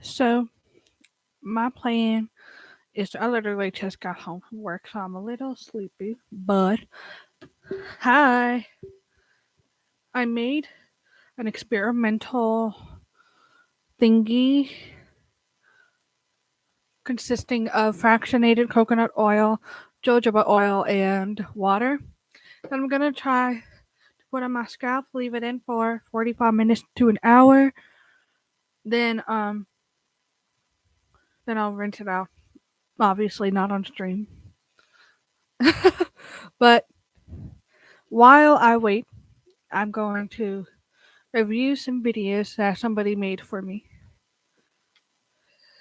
So my plan is I literally just got home from work, so I'm a little sleepy. But hi, I made an experimental thingy consisting of fractionated coconut oil, jojoba oil, and water. That I'm gonna try to put on my scalp, leave it in for 45 minutes to an hour. Then then I'll rinse it out. Obviously not on stream. But while I wait, I'm going to review some videos that somebody made for me.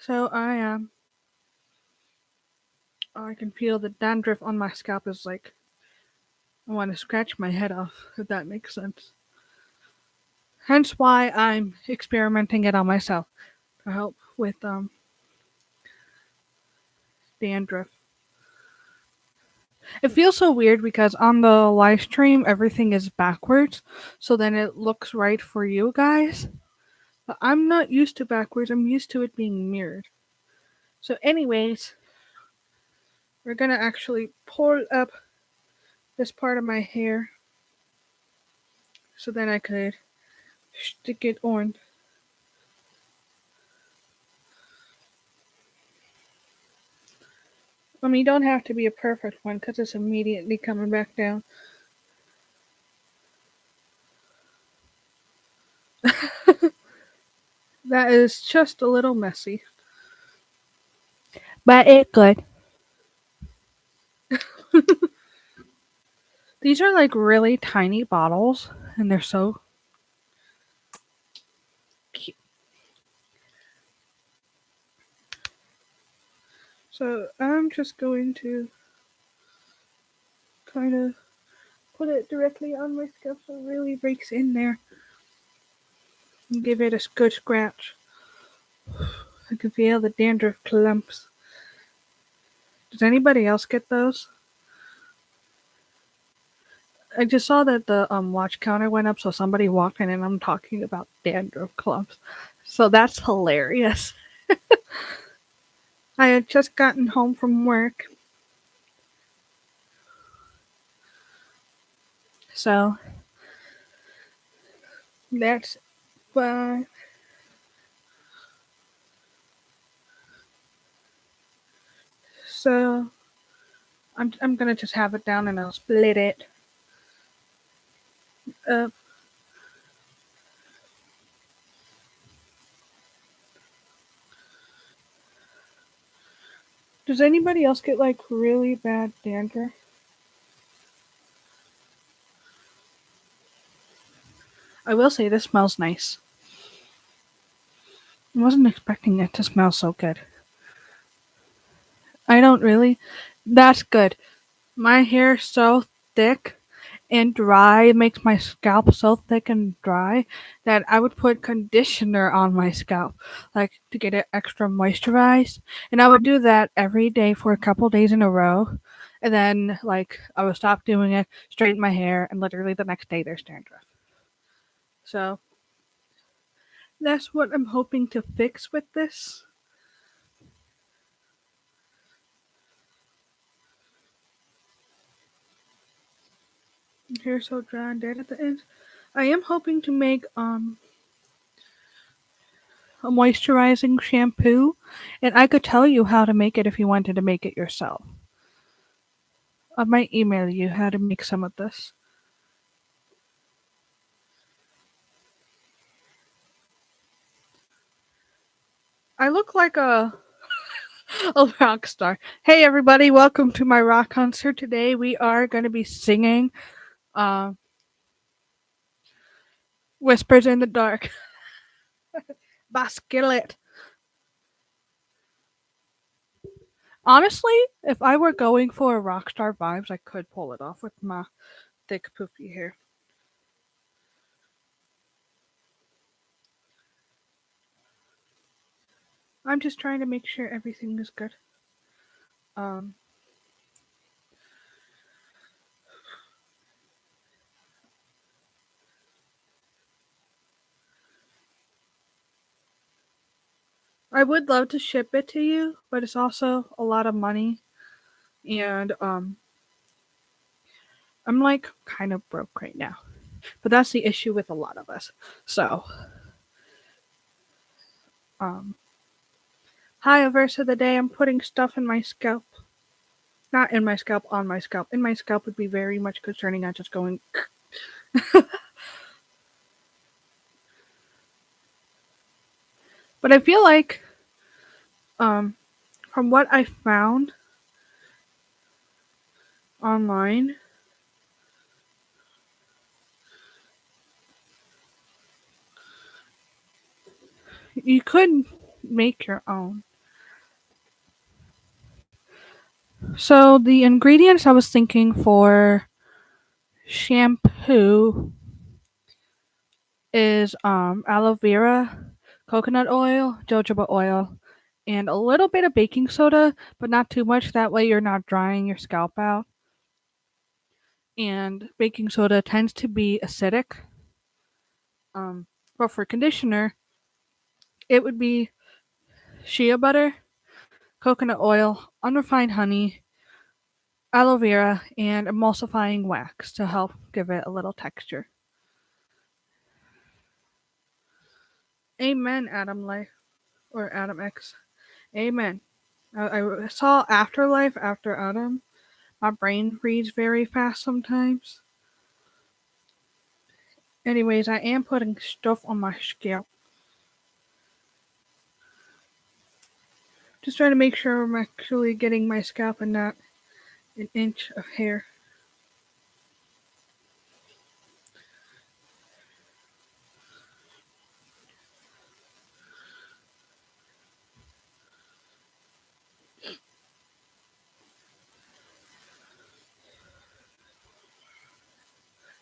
So I can feel the dandruff on my scalp is like I want to scratch my head off, if that makes sense. Hence why I'm experimenting it on myself to help with dandruff. It feels so weird because on the live stream everything is backwards, so then it looks right for you guys. But I'm not used to backwards. I'm used to it being mirrored. So, anyways, we're gonna actually pull up this part of my hair so then I could stick it on. I mean, you don't have to be a perfect one because it's immediately coming back down. That is just a little messy. But it's good. These are like really tiny bottles and they're so cute. So I'm just going to kind of put it directly on my scalp so it really breaks in there and give it a good scratch. I can feel the dandruff clumps. Does anybody else get those? I just saw that the watch counter went up, so somebody walked in, and I'm talking about dandruff clumps. So that's hilarious. I had just gotten home from work, so that's fine. So I'm gonna just have it down and I'll split it up. Does anybody else get like really bad dandruff? I will say this smells nice. I wasn't expecting it to smell so good. I don't really. That's good. My hair is so thick and dry. It makes my scalp so thick and dry that I would put conditioner on my scalp, like to get it extra moisturized. And I would do that every day for a couple days in a row. And then, like, I would stop doing it, straighten my hair, and literally the next day there's dandruff. So that's what I'm hoping to fix with this. Hair so dry and dead at the end. I am hoping to make a moisturizing shampoo, and I could tell you how to make it if you wanted to make it yourself. I might email you how to make some of this. I look like a rock star. Hey everybody, welcome to my rock concert. Today we are going to be singing uh, Whispers in the Dark by Skillet. Honestly, if I were going for a rock star vibes, I could pull it off with my thick poofy hair. I'm just trying to make sure everything is good. Um, I would love to ship it to you, but it's also a lot of money, and I'm like kind of broke right now. But that's the issue with a lot of us. So, um, hi, Aversa of the day. I'm putting stuff in my scalp. Not in my scalp, on my scalp. In my scalp would be very much concerning, not just going. But I feel like, um, from what I found online, you could make your own. So the ingredients I was thinking for shampoo is aloe vera, coconut oil, jojoba oil, and a little bit of baking soda, but not too much. That way you're not drying your scalp out. And baking soda tends to be acidic. Um, but for conditioner, it would be shea butter, coconut oil, unrefined honey, aloe vera, and emulsifying wax to help give it a little texture. Amen, Adam Life or Adam X. Amen. I saw Afterlife after Adam. My brain reads very fast sometimes. Anyways, I am putting stuff on my scalp. Just trying to make sure I'm actually getting my scalp and not an inch of hair.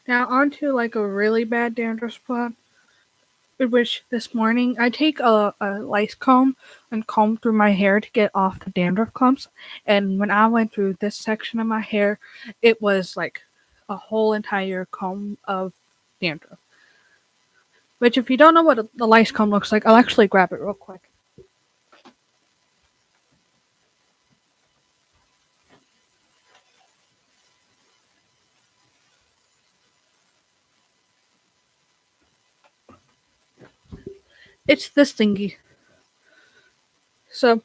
Now onto like a really bad dandruff spot. Which this morning I take a lice comb and comb through my hair to get off the dandruff clumps. And when I went through this section of my hair, it was like a whole entire comb of dandruff. Which, if you don't know what the lice comb looks like, I'll actually grab it real quick. It's this thingy. So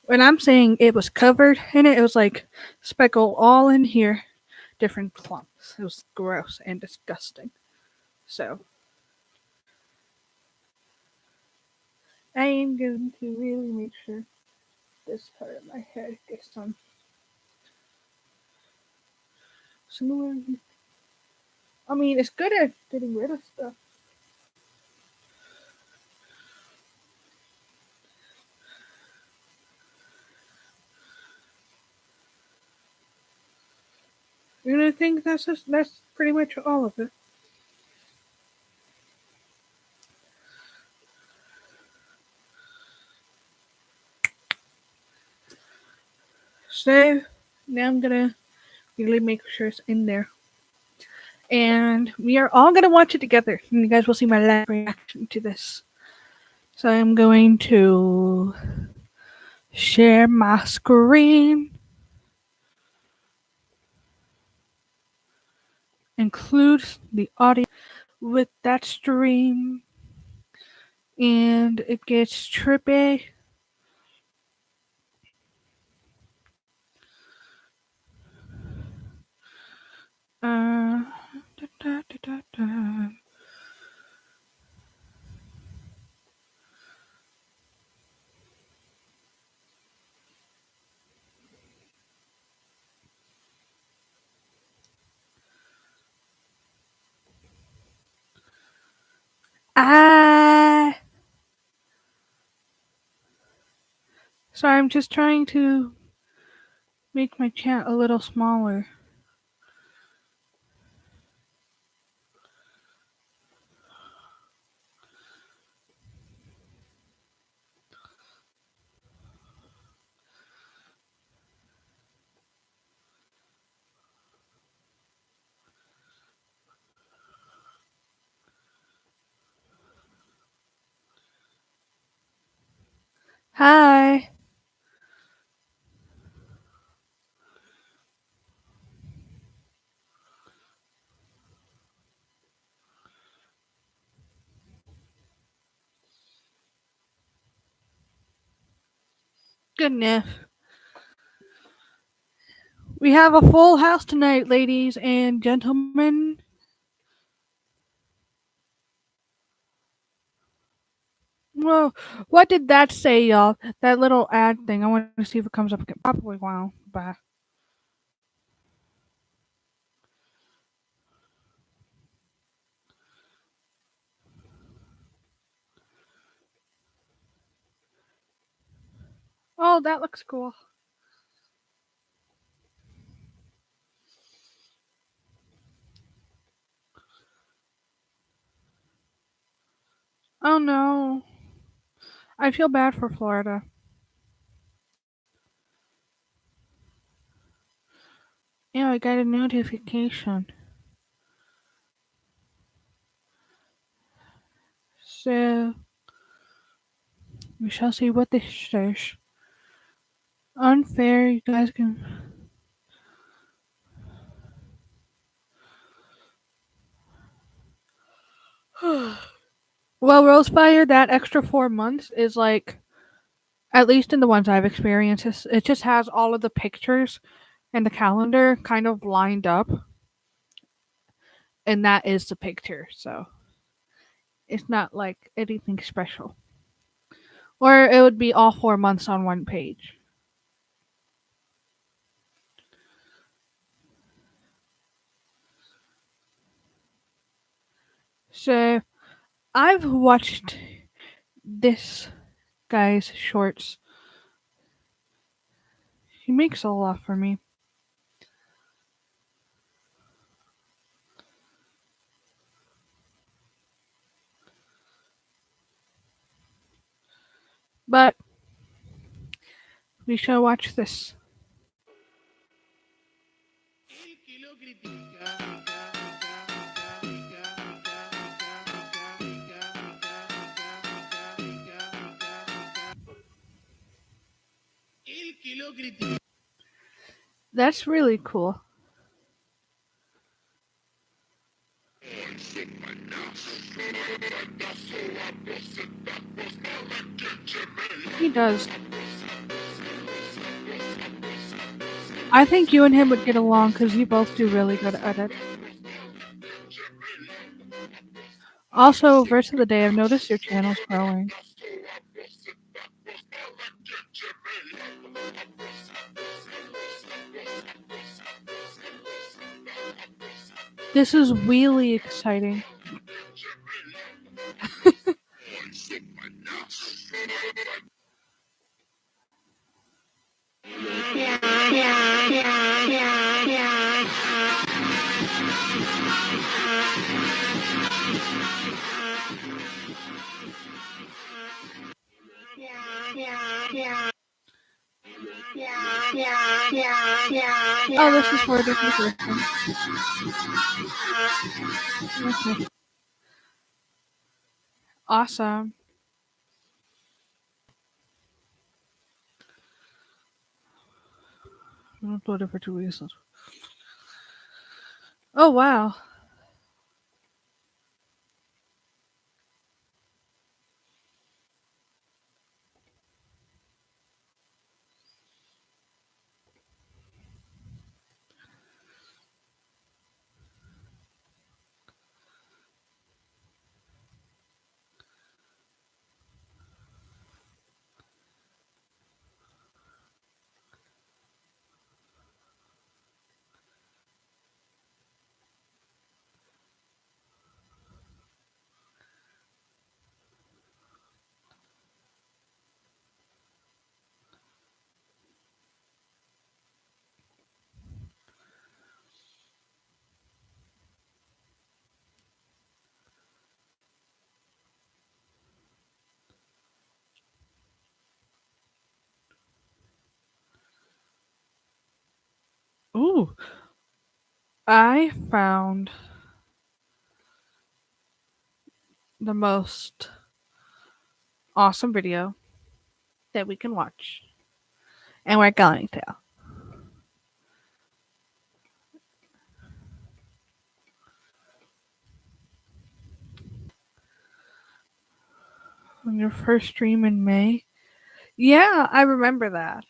when I'm saying it was covered in it, it was like speckled all in here, different clumps. It was gross and disgusting. So I am going to really make sure this part of my head gets some. I mean, it's good at getting rid of stuff. And I think that's pretty much all of it. So now I'm gonna really make sure it's in there. And we are all gonna watch it together. And you guys will see my live reaction to this. So I'm going to share my screen. Include the audio with that stream. And it gets trippy. Da, da, da, da. Ah. Sorry, I'm just trying to make my chat a little smaller. Hi. Goodness. We have a full house tonight, ladies and gentlemen. Well, what did that say, y'all? That little ad thing. I want to see if it comes up again. Probably won't. Bye. Oh, that looks cool. Oh no. I feel bad for Florida. Yeah, I got a notification. So, we shall see what this says. Unfair, you guys can. Well, Rosefire, that extra 4 months is like, at least in the ones I've experienced, it just has all of the pictures and the calendar kind of lined up, and that is the picture. So it's not like anything special. Or it would be all 4 months on one page. So I've watched this guy's shorts. He makes a lot for me. But we shall watch this. That's really cool. He does. I think you and him would get along because you both do really good at it. Also, verse of the day, I've noticed your channel's growing. This is really exciting. Oh, this is for a different person. Okay. Awesome. I'm uploaded for 2 reasons. Oh wow. Ooh. I found the most awesome video that we can watch. And we're going to. On your first stream in May? Yeah, I remember that.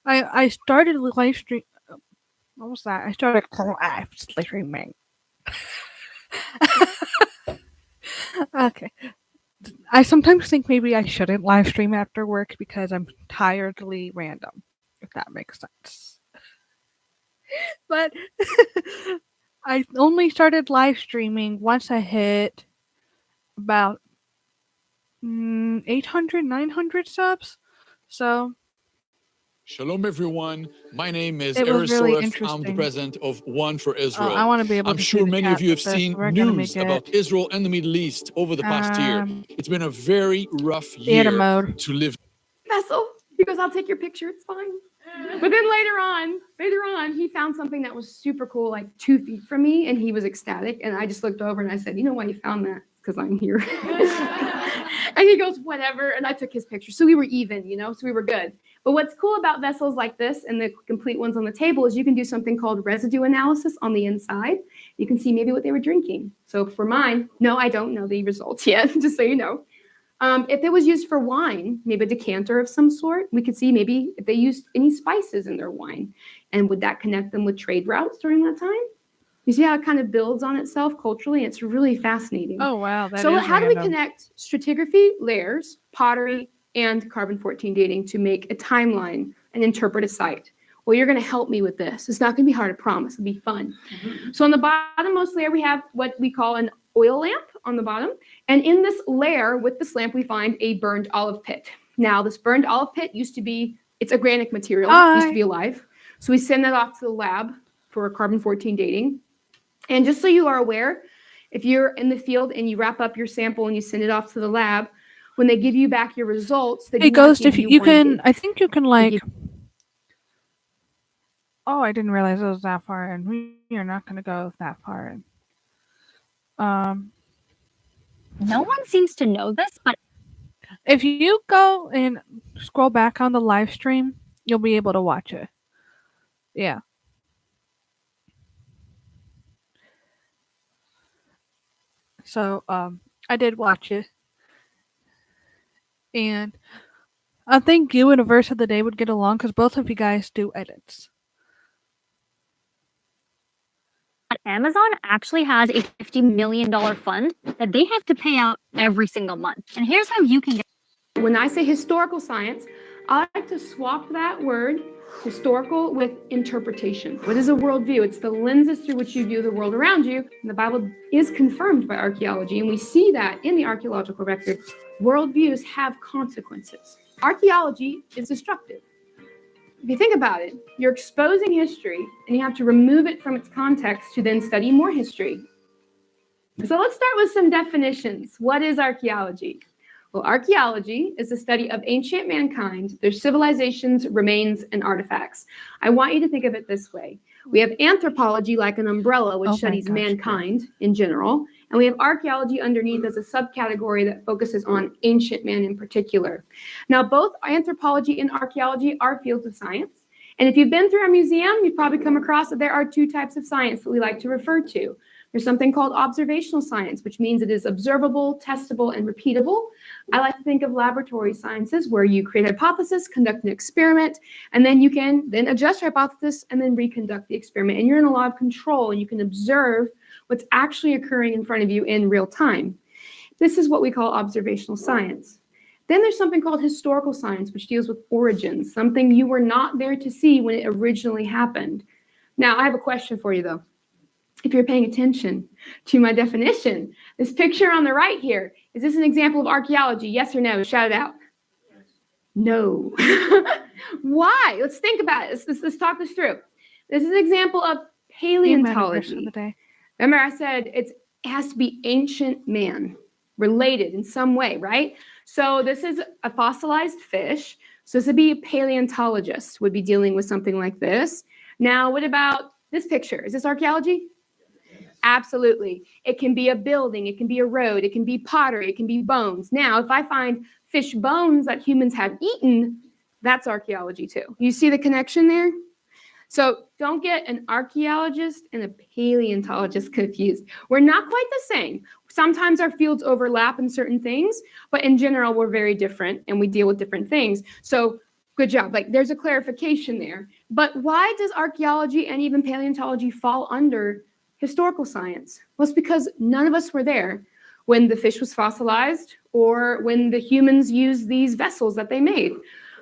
I started live stream. What was that? I started live streaming. Okay. I sometimes think maybe I shouldn't live stream after work because I'm tiredly random, if that makes sense. But I only started live streaming once I hit about 800, 900 subs. So Shalom, everyone. My name is it was Eris really Soref. I'm the interesting. president of One for Israel. I want to be able I'm to sure see the many chat of you have with this. seen We're gonna news make about it Israel and the Middle East over the past year. It's been a very rough theater year mode. to live. Vessel, he goes, I'll take your picture, it's fine. But then later on, he found something that was super cool, like 2 feet from me, and he was ecstatic. And I just looked over and I said, you know why you found that? It's because I'm here. And he goes, whatever. And I took his picture. So we were even, so we were good. But what's cool about vessels like this and the complete ones on the table is you can do something called residue analysis on the inside. You can see maybe what they were drinking. So for mine, no, I don't know the results yet, just so you know. If it was used for wine, maybe a decanter of some sort, we could see maybe if they used any spices in their wine. And would that connect them with trade routes during that time? You see how it kind of builds on itself culturally? It's really fascinating. Oh, wow. So how do we connect stratigraphy, layers, pottery, and carbon-14 dating to make a timeline and interpret a site? Well, you're going to help me with this. It's not going to be hard, I promise. It'll be fun. So on the bottommost layer, we have what we call an oil lamp on the bottom. And in this layer, with this lamp, we find a burned olive pit. Now, this burned olive pit used to be, it's organic material. It used to be alive. So we send that off to the lab for carbon-14 dating. And just so you are aware, if you're in the field and you wrap up your sample and you send it off to the lab, when they give you back your results, they Ghost, if you can, I think you can like. Oh, I didn't realize it was that far in. We are not going to go that far in. No one seems to know this, but if you go and scroll back on the live stream, you'll be able to watch it. Yeah. So, I did watch it. And I think you and a verse of the day would get along because both of you guys do edits. Amazon actually has a $50 million fund that they have to pay out every single month. And here's how you can get. When I say historical science, I like to swap that word, historical, with interpretation. What is a worldview? It's the lenses through which you view the world around you. And the Bible is confirmed by archaeology, and we see that in the archaeological record. Worldviews have consequences. Archaeology is destructive. If you think about it, you're exposing history, and you have to remove it from its context to then study more history. So let's start with some definitions. What is archaeology? Well, archaeology is the study of ancient mankind, their civilizations, remains, and artifacts. I want you to think of it this way. We have anthropology like an umbrella, which studies mankind in general. And we have archaeology underneath as a subcategory that focuses on ancient man in particular. Now, both anthropology and archaeology are fields of science. And if you've been through our museum, you've probably come across that there are two types of science that we like to refer to. There's something called observational science, which means it is observable, testable, and repeatable. I like to think of laboratory sciences where you create a hypothesis, conduct an experiment, and then you can then adjust your hypothesis and then reconduct the experiment. And you're in a lot of control, and you can observe what's actually occurring in front of you in real time. This is what we call observational science. Then there's something called historical science, which deals with origins, something you were not there to see when it originally happened. Now, I have a question for you, though. If you're paying attention to my definition, this picture on the right here, is this an example of archaeology? Yes or no? Shout it out. No. Why? Let's think about it. Let's talk this through. This is an example of paleontology. Remember, I said it has to be ancient man, related in some way, right? So this is a fossilized fish. So this would be a paleontologist would be dealing with something like this. Now, what about this picture? Is this archaeology? Absolutely. It can be a building, it can be a road, it can be pottery, it can be bones. Now, if I find fish bones that humans have eaten, that's archaeology too. You see the connection there? So don't get an archaeologist and a paleontologist confused. We're not quite the same. Sometimes our fields overlap in certain things, but in general, we're very different and we deal with different things. So good job. Like there's a clarification there. But why does archaeology and even paleontology fall under historical science? Well, it's because none of us were there when the fish was fossilized or when the humans used these vessels that they made.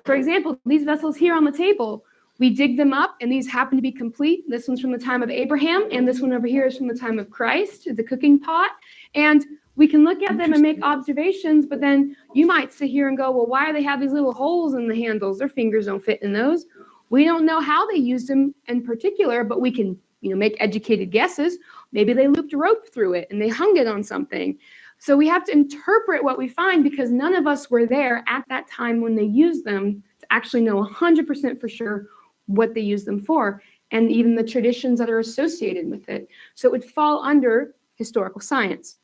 For example, these vessels here on the table, we dig them up and these happen to be complete. This one's from the time of Abraham and this one over here is from the time of Christ, the cooking pot. And we can look at them and make observations, but then you might sit here and go, well, why do they have these little holes in the handles? Their fingers don't fit in those. We don't know how they used them in particular, but we can, make educated guesses. Maybe they looped rope through it and they hung it on something. So we have to interpret what we find because none of us were there at that time when they used them to actually know 100% for sure what they use them for, and even the traditions that are associated with it. So it would fall under historical science.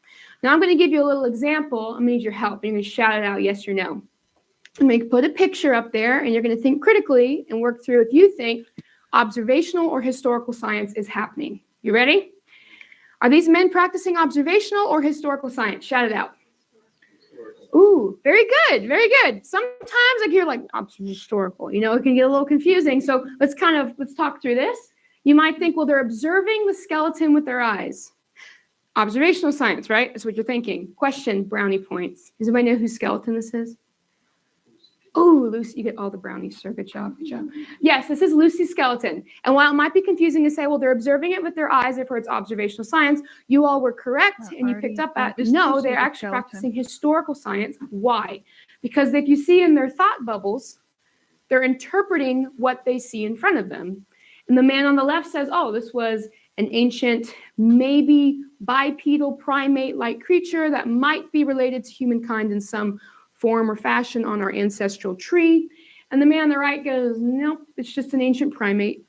Now I'm going to give you a little example. I'm going to need your help. You're going to shout it out, yes or no. I'm going to put a picture up there, and you're going to think critically and work through if you think observational or historical science is happening. You ready? Are these men practicing observational or historical science? Shout it out. Ooh, very good, very good. Sometimes I hear like historical, it can get a little confusing. So let's talk through this. You might think, well, they're observing the skeleton with their eyes. Observational science, right? That's what you're thinking. Question, brownie points. Does anybody know whose skeleton this is? Oh, Lucy, you get all the brownies, sir. Good job, good job. Yes, this is Lucy's skeleton. And while it might be confusing to say, well, they're observing it with their eyes, therefore it's observational science, you all were correct, and you picked up at, no, they're actually practicing historical science. Why? Because if you see in their thought bubbles, they're interpreting what they see in front of them. And the man on the left says, oh, this was an ancient, maybe bipedal primate-like creature that might be related to humankind in some form or fashion on our ancestral tree. And the man on the right goes, nope, it's just an ancient primate.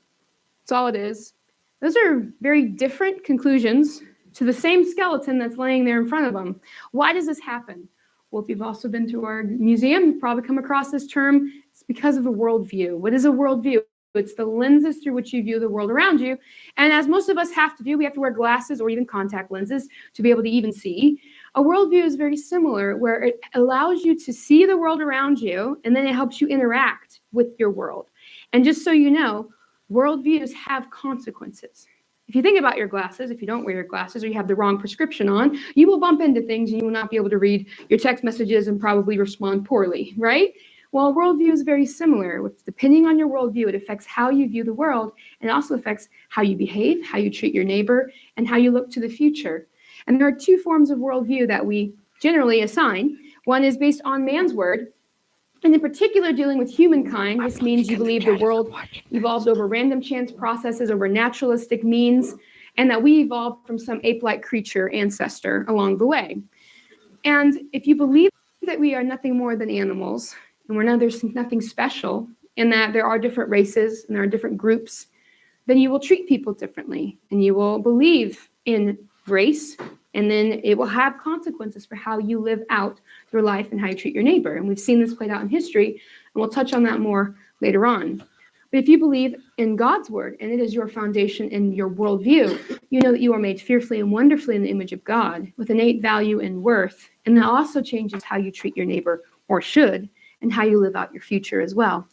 That's all it is. Those are very different conclusions to the same skeleton that's laying there in front of them. Why does this happen? Well, if you've also been to our museum, you've probably come across this term. It's because of a worldview. What is a worldview? It's the lenses through which you view the world around you. And as most of us have to do, we have to wear glasses or even contact lenses to be able to even see. A worldview is very similar, where it allows you to see the world around you, and then it helps you interact with your world. And just so you know, worldviews have consequences. If you think about your glasses, if you don't wear your glasses or you have the wrong prescription on, you will bump into things and you will not be able to read your text messages and probably respond poorly, right? Well, worldview is very similar. Depending on your worldview, it affects how you view the world, and it also affects how you behave, how you treat your neighbor, and how you look to the future. And there are two forms of worldview that we generally assign. One is based on man's word, and in particular dealing with humankind. This means you believe the world evolved over random chance processes, over naturalistic means, and that we evolved from some ape-like creature ancestor along the way. And if you believe that we are nothing more than animals, and there's nothing special, and that there are different races and there are different groups, then you will treat people differently, and you will believe in race, and then it will have consequences for how you live out your life and how you treat your neighbor. And we've seen this played out in history, and we'll touch on that more later on. But if you believe in God's word, and it is your foundation and your worldview, you know that you are made fearfully and wonderfully in the image of God, with innate value and worth. And that also changes how you treat your neighbor, or should, and how you live out your future as well.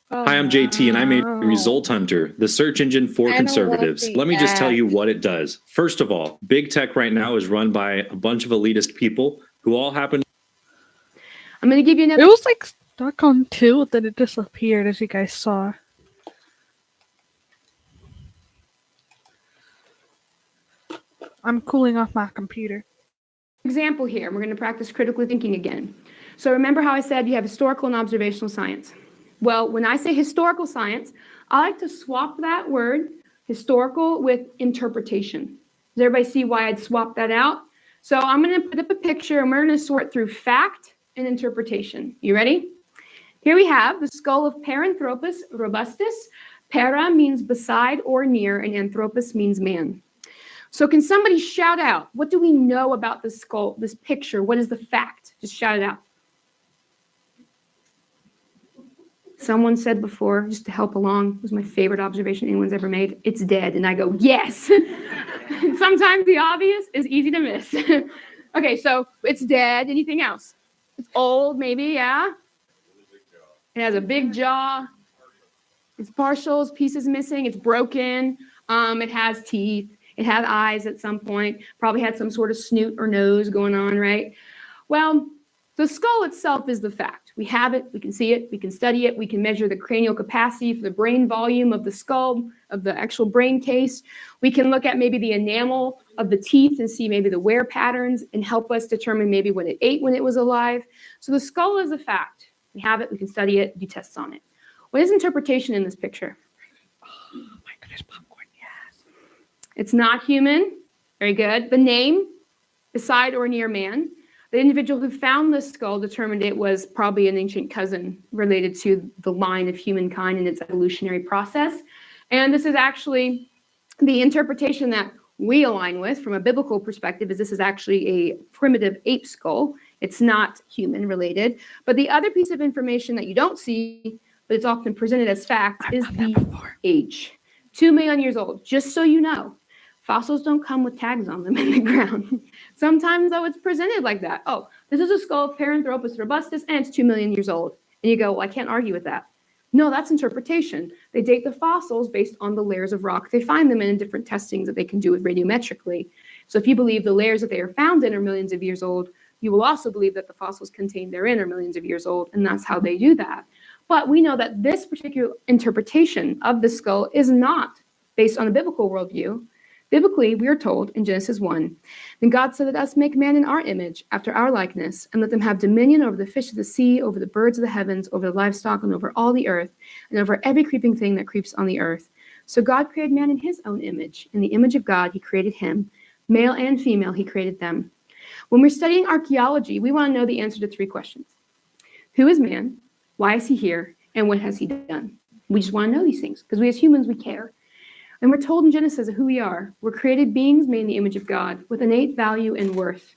Hi, I'm JT, and I'm a Result Hunter, the search engine for conservatives. Let me just tell you what it does. First of all, big tech right now is run by a bunch of elitist people who all happen. I'm going to give you another. It was like stuck on 2, then it disappeared, as you guys saw. I'm cooling off my computer. Example here. We're going to practice critical thinking again. So remember how I said you have historical and observational science. Well, when I say historical science, I like to swap that word, historical, with interpretation. Does everybody see why I'd swap that out? So I'm going to put up a picture, and we're going to sort through fact and interpretation. You ready? Here we have the skull of Paranthropus robustus. Para means beside or near, and anthropos means man. So can somebody shout out, what do we know about this skull, this picture? What is the fact? Just shout it out. Someone said before, just to help along, it was my favorite observation anyone's ever made, it's dead. And I go, yes. Sometimes the obvious is easy to miss. Okay, so it's dead. Anything else? It's old, maybe, yeah? It has a big jaw. It's partials, pieces missing. It's broken. It has teeth. It had eyes at some point. Probably had some sort of snoot or nose going on, right? Well, the skull itself is the fact. We have it. We can see it. We can study it. We can measure the cranial capacity for the brain volume of the skull, of the actual brain case. We can look at maybe the enamel of the teeth and see maybe the wear patterns and help us determine maybe what it ate when it was alive. So the skull is a fact. We have it. We can study it. Do tests on it. What is interpretation in this picture? Oh my goodness, popcorn, yes. It's not human. Very good. The name, beside or near man. The individual who found this skull determined it was probably an ancient cousin related to the line of humankind and its evolutionary process. And this is actually the interpretation that we align with from a biblical perspective, is this is actually a primitive ape skull. It's not human related. But the other piece of information that you don't see, but it's often presented as fact, is the age. 2 million years old, just so you know. Fossils don't come with tags on them in the ground. Sometimes, though, it's presented like that. Oh, this is a skull of Paranthropus robustus, and it's 2 million years old. And you go, well, I can't argue with that. No, that's interpretation. They date the fossils based on the layers of rock. They find them in different testings that they can do with radiometrically. So if you believe the layers that they are found in are millions of years old, you will also believe that the fossils contained therein are millions of years old, and that's how they do that. But we know that this particular interpretation of the skull is not based on a biblical worldview. Biblically, we are told in Genesis 1, then God said, let us make man in our image, after our likeness, and let them have dominion over the fish of the sea, over the birds of the heavens, over the livestock, and over all the earth, and over every creeping thing that creeps on the earth. So God created man in his own image. In the image of God, he created him. Male and female, he created them. When we're studying archaeology, we want to know the answer to 3 questions. Who is man? Why is he here? And what has he done? We just want to know these things, because we as humans, we care. And we're told in Genesis who we are. We're created beings made in the image of God with innate value and worth.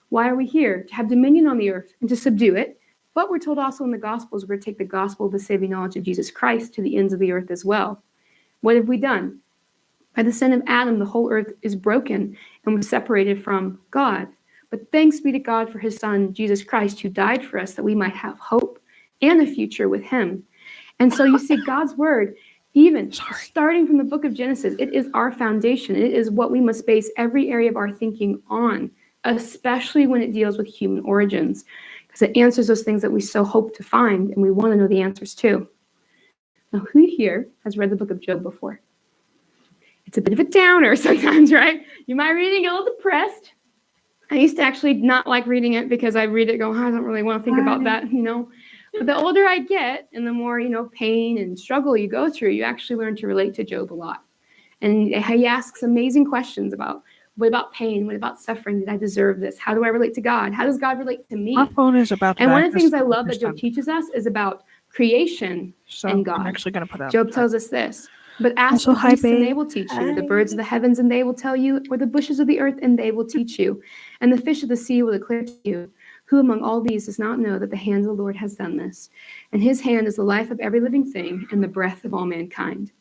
Why are we here? To have dominion on the earth and to subdue it. But we're told also in the Gospels, we're to take the gospel of the saving knowledge of Jesus Christ to the ends of the earth as well. What have we done? By the sin of Adam, the whole earth is broken and we're separated from God. But thanks be to God for his son, Jesus Christ, who died for us that we might have hope and a future with him. And so you see God's word, even starting from the book of Genesis, it is our foundation. It is what we must base every area of our thinking on, especially when it deals with human origins, because it answers those things that we so hope to find, and we want to know the answers too. Now, who here has read the book of Job before? It's a bit of a downer sometimes, right? You might read it and get a little depressed. I used to actually not like reading it because I read it going, I don't really want to think about that, But the older I get and the more, pain and struggle you go through, you actually learn to relate to Job a lot. And he asks amazing questions about, what about pain? What about suffering? Did I deserve this? How do I relate to God? How does God relate to me? My phone is about to And die. one of the things I love that Job teaches us is about creation So and God. I'm actually going to put out. Job tells us this, but ask Also, the hi, beasts and babe. they will teach you, the birds of the heavens and they will tell you, or the bushes of the earth and they will teach you, and the fish of the sea will declare to you. Who among all these does not know that the hand of the Lord has done this? And his hand is the life of every living thing and the breath of all mankind.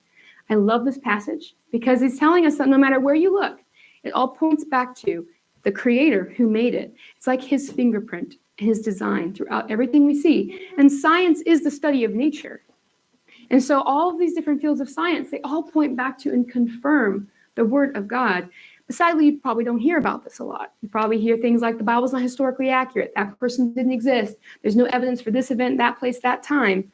I love this passage because he's telling us that no matter where you look, it all points back to the creator who made it. It's like his fingerprint, his design throughout everything we see. And science is the study of nature. And so all of these different fields of science, they all point back to and confirm the word of God. But sadly, you probably don't hear about this a lot. You probably hear things like the Bible's not historically accurate. That person didn't exist. There's no evidence for this event, that place, that time.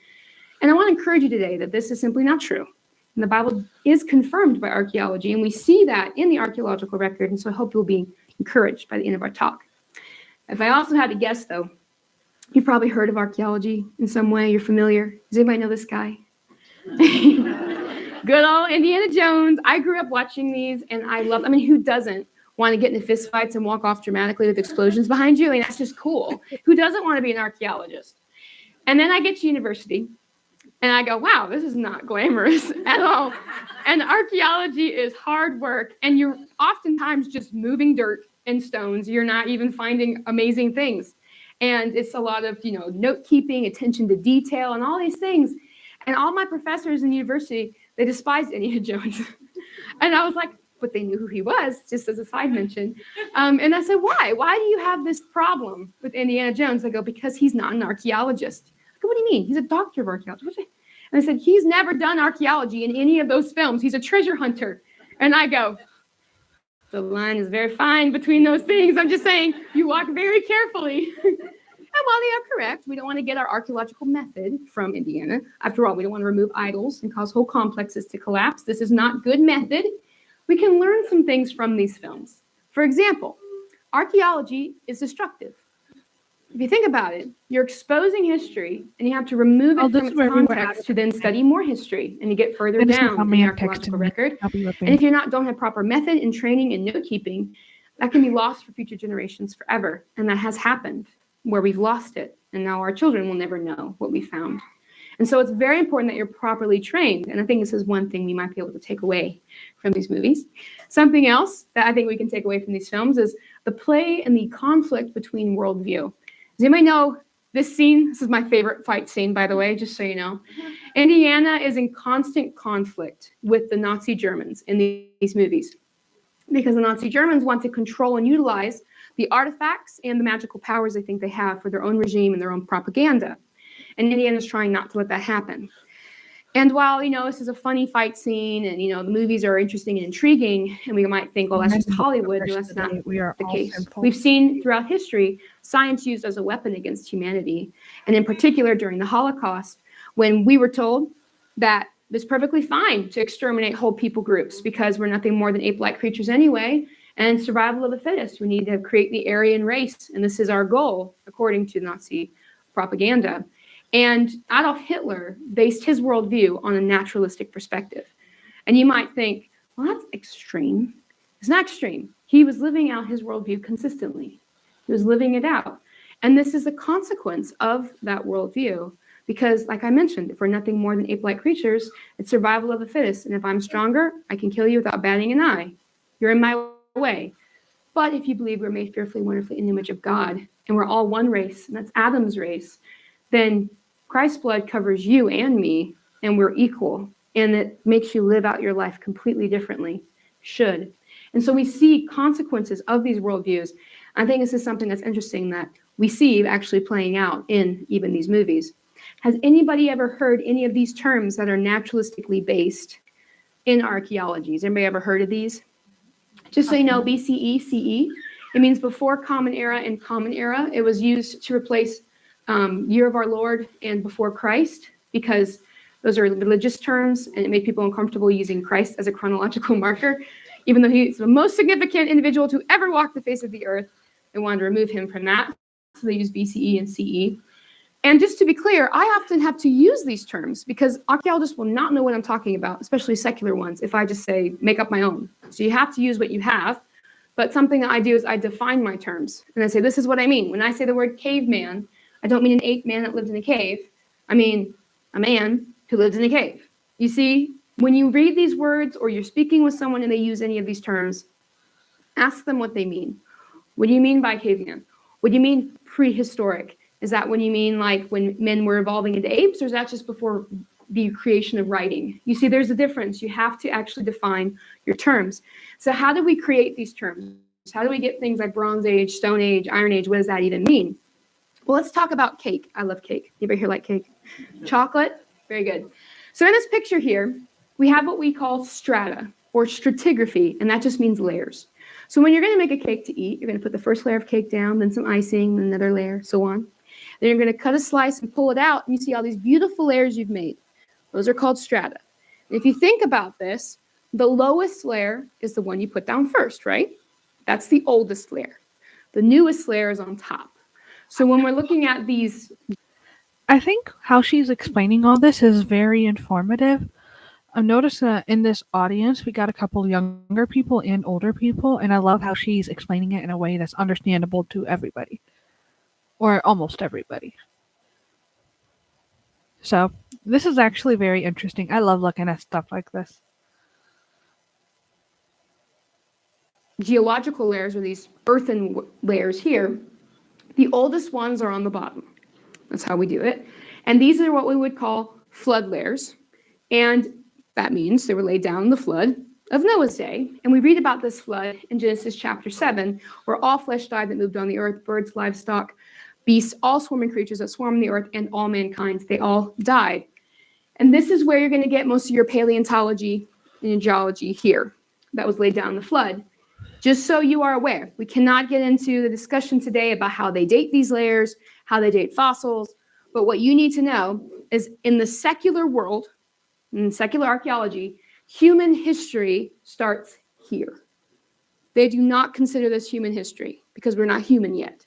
And I want to encourage you today that this is simply not true. And the Bible is confirmed by archaeology, and we see that in the archaeological record. And so I hope you'll be encouraged by the end of our talk. If I also had to guess, though, you've probably heard of archaeology in some way. You're familiar. Does anybody know this guy? Good old Indiana Jones. I grew up watching these, and who doesn't want to get into fist fights and walk off dramatically with explosions behind you? That's just cool. Who doesn't want to be an archaeologist? And then I get to university, And I go, wow, this is not glamorous at all. And archaeology is hard work, and you're oftentimes just moving dirt and stones. You're not even finding amazing things. And it's a lot of, note keeping, attention to detail, and all these things. And all my professors in university, they despised Indiana Jones. And I was like, but they knew who he was, just as a side mention. And I said, why? Why do you have this problem with Indiana Jones? They go, because he's not an archaeologist. I go, what do you mean? He's a doctor of archaeology. And I said, he's never done archaeology in any of those films. He's a treasure hunter. And I go, the line is very fine between those things. I'm just saying, you walk very carefully. And while they are correct, we don't want to get our archaeological method from Indiana. After all, we don't want to remove idols and cause whole complexes to collapse. This is not good method. We can learn some things from these films. For example, archaeology is destructive. If you think about it, you're exposing history, and you have to remove it from its context to then study more history, and you get further down in the archaeological record. And if you don't have proper method and training and note keeping, that can be lost for future generations forever. And that has happened, where we've lost it, and now our children will never know what we found. And so it's very important that you're properly trained. And I think this is one thing we might be able to take away from these movies. Something else that I think we can take away from these films is the play and the conflict between worldview. Does anybody know this scene? This is my favorite fight scene, by the way, just so you know. Indiana is in constant conflict with the Nazi Germans in these movies, because the Nazi Germans want to control and utilize the artifacts and the magical powers they think they have for their own regime and their own propaganda. And Indiana's trying not to let that happen. And while, this is a funny fight scene, and, the movies are interesting and intriguing, and we might think, well, that's just Hollywood. No, that's not the case. We've seen throughout history science used as a weapon against humanity. And in particular, during the Holocaust, when we were told that it's perfectly fine to exterminate whole people groups because we're nothing more than ape-like creatures anyway, and survival of the fittest. We need to create the Aryan race, and this is our goal, according to Nazi propaganda. And Adolf Hitler based his worldview on a naturalistic perspective. And you might think, well, that's extreme. It's not extreme. He was living out his worldview consistently. He was living it out. And this is a consequence of that worldview. Because, like I mentioned, if we're nothing more than ape-like creatures, it's survival of the fittest. And if I'm stronger, I can kill you without batting an eye. You're in my way. But if you believe we're made fearfully, wonderfully in the image of God, and we're all one race, and that's Adam's race, then Christ's blood covers you and me, and we're equal, and it makes you live out your life completely differently. Should. And so we see consequences of these worldviews. I think this is something that's interesting that we see actually playing out in even these movies. Has anybody ever heard any of these terms that are naturalistically based in archaeology? Has anybody ever heard of these? Just so you know, BCE, CE, it means before Common Era and Common Era. It was used to replace Year of Our Lord and Before Christ, because those are religious terms, and it made people uncomfortable using Christ as a chronological marker. Even though he's the most significant individual to ever walk the face of the earth, they wanted to remove him from that. So they use BCE and CE. And just to be clear, I often have to use these terms because archaeologists will not know what I'm talking about, especially secular ones, if I just say, make up my own. So you have to use what you have. But something that I do is I define my terms. And I say, this is what I mean. When I say the word caveman, I don't mean an ape man that lived in a cave. I mean a man who lived in a cave. You see, when you read these words or you're speaking with someone and they use any of these terms, ask them what they mean. What do you mean by caveman? What do you mean prehistoric? Is that when you mean like when men were evolving into apes, or is that just before the creation of writing? You see, there's a difference. You have to actually define your terms. So how do we create these terms? How do we get things like Bronze Age, Stone Age, Iron Age? What does that even mean? Well, let's talk about cake. I love cake. Anybody here like cake? Chocolate? Very good. So in this picture here, we have what we call strata or stratigraphy, and that just means layers. So when you're going to make a cake to eat, you're going to put the first layer of cake down, then some icing, then another layer, so on. Then you're going to cut a slice and pull it out, and you see all these beautiful layers you've made. Those are called strata. And if you think about this, the lowest layer is the one you put down first, right? That's the oldest layer. The newest layer is on top. So when we're looking at these... I think how she's explaining all this is very informative. I've noticed that in this audience, we got a couple younger people and older people, and I love how she's explaining it in a way that's understandable to everybody. Or almost everybody. So, This is actually very interesting. I love looking at stuff like this. Geological layers are these earthen layers here. The oldest ones are on the bottom. That's how we do it. And these are what we would call flood layers. And that means they were laid down in the flood of Noah's day. And we read about this flood in Genesis chapter 7, where all flesh died that moved on the earth, birds, livestock, beasts, all swarming creatures that swarm the earth, and all mankind. They all died. And this is where you're going to get most of your paleontology and geology here. That was laid down in the flood. Just so you are aware, we cannot get into the discussion today about how they date these layers, how they date fossils. But what you need to know is in the secular world, in secular archaeology, human history starts here. They do not consider this human history because we're not human yet.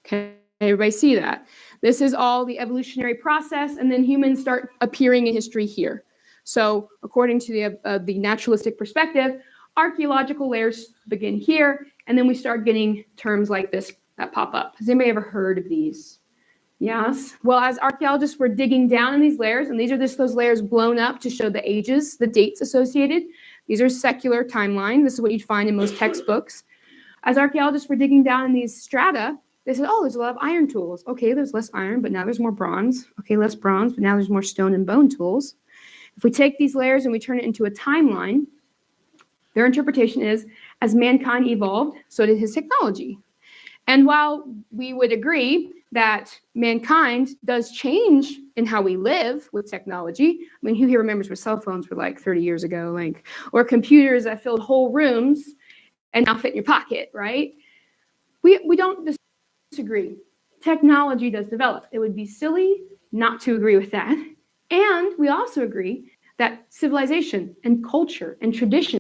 Okay, everybody see that? This is all the evolutionary process, and then humans start appearing in history here. So according to the naturalistic perspective, archaeological layers begin here, and then we start getting terms like this that pop up. Has anybody ever heard of these? Yes. Well, as archaeologists were digging down in these layers, and these are just those layers blown up to show the ages, the dates associated. These are secular timeline. This is what you'd find in most textbooks. As archaeologists were digging down in these strata, they said, oh, there's a lot of iron tools. Okay, there's less iron, but now there's more bronze. Okay, less bronze, but now there's more stone and bone tools. If we take these layers and we turn it into a timeline, their interpretation is, as mankind evolved, so did his technology. And while we would agree that mankind does change in how we live with technology, I mean, who here remembers what cell phones were like 30 years ago, like, or computers that filled whole rooms and now fit in your pocket, right? We don't disagree. Technology does develop. It would be silly not to agree with that. And we also agree that civilization and culture and tradition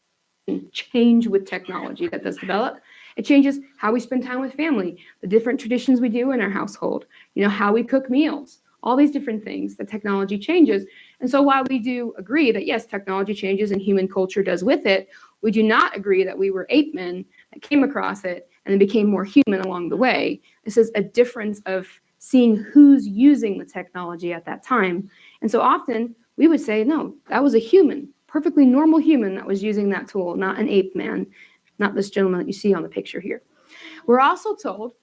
change with technology that does develop. It changes how we spend time with family, the different traditions we do in our household, how we cook meals, all these different things that technology changes. And so while we do agree that yes, technology changes and human culture does with it, we do not agree that we were ape men that came across it and then became more human along the way. This is a difference of seeing who's using the technology at that time. And so often we would say, no, that was a human, perfectly normal human that was using that tool, not an ape man, not this gentleman that you see on the picture here. We're also told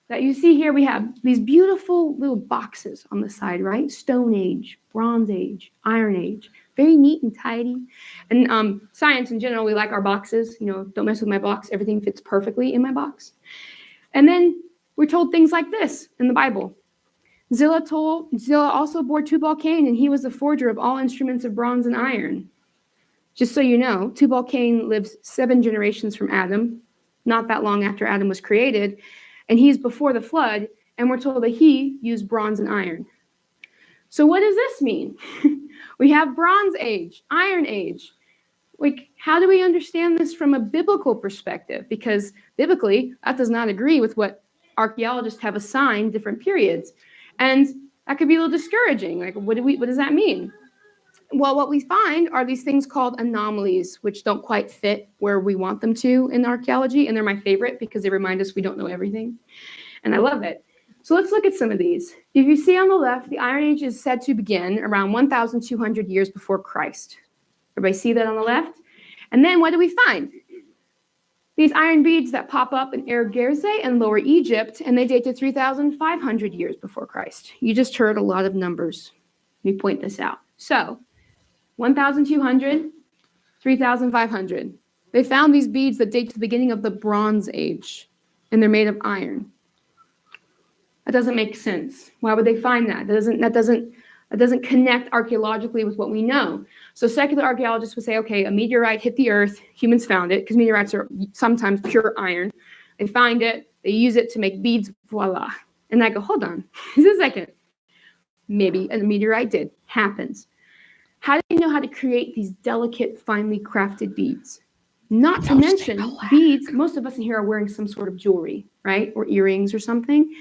that you see here we have these beautiful little boxes on the side, right? Stone Age, Bronze Age, Iron Age, very neat and tidy. And science in general, we like our boxes. Don't mess with my box. Everything fits perfectly in my box. And then we're told things like this in the Bible. Zillah also bore Tubal-Cain, and he was the forger of all instruments of bronze and iron. Just so you know, Tubal-Cain lives 7 generations from Adam, not that long after Adam was created, and he's before the flood, and we're told that he used bronze and iron. So what does this mean? We have Bronze Age, Iron Age. Like, how do we understand this from a biblical perspective? Because biblically, that does not agree with what archaeologists have assigned different periods. And that could be a little discouraging. Like, what does that mean? Well, what we find are these things called anomalies, which don't quite fit where we want them to in archaeology. And they're my favorite because they remind us we don't know everything. And I love it. So let's look at some of these. If you see on the left, the Iron Age is said to begin around 1,200 years before Christ. Everybody see that on the left? And then what do we find? These iron beads that pop up in Erg Gersay and Lower Egypt, and they date to 3,500 years before Christ. You just heard a lot of numbers. Let me point this out. So 1,200, 3,500. They found these beads that date to the beginning of the Bronze Age, and they're made of iron. That doesn't make sense. Why would they find that? That doesn't connect archaeologically with what we know. So secular archaeologists would say, okay, a meteorite hit the earth, humans found it, because meteorites are sometimes pure iron. They find it, they use it to make beads, voila. And I go, hold on, just a second. Maybe a meteorite did, happens. How do you know how to create these delicate, finely crafted beads? Not to mention beads, most of us in here are wearing some sort of jewelry, right? Or earrings or something.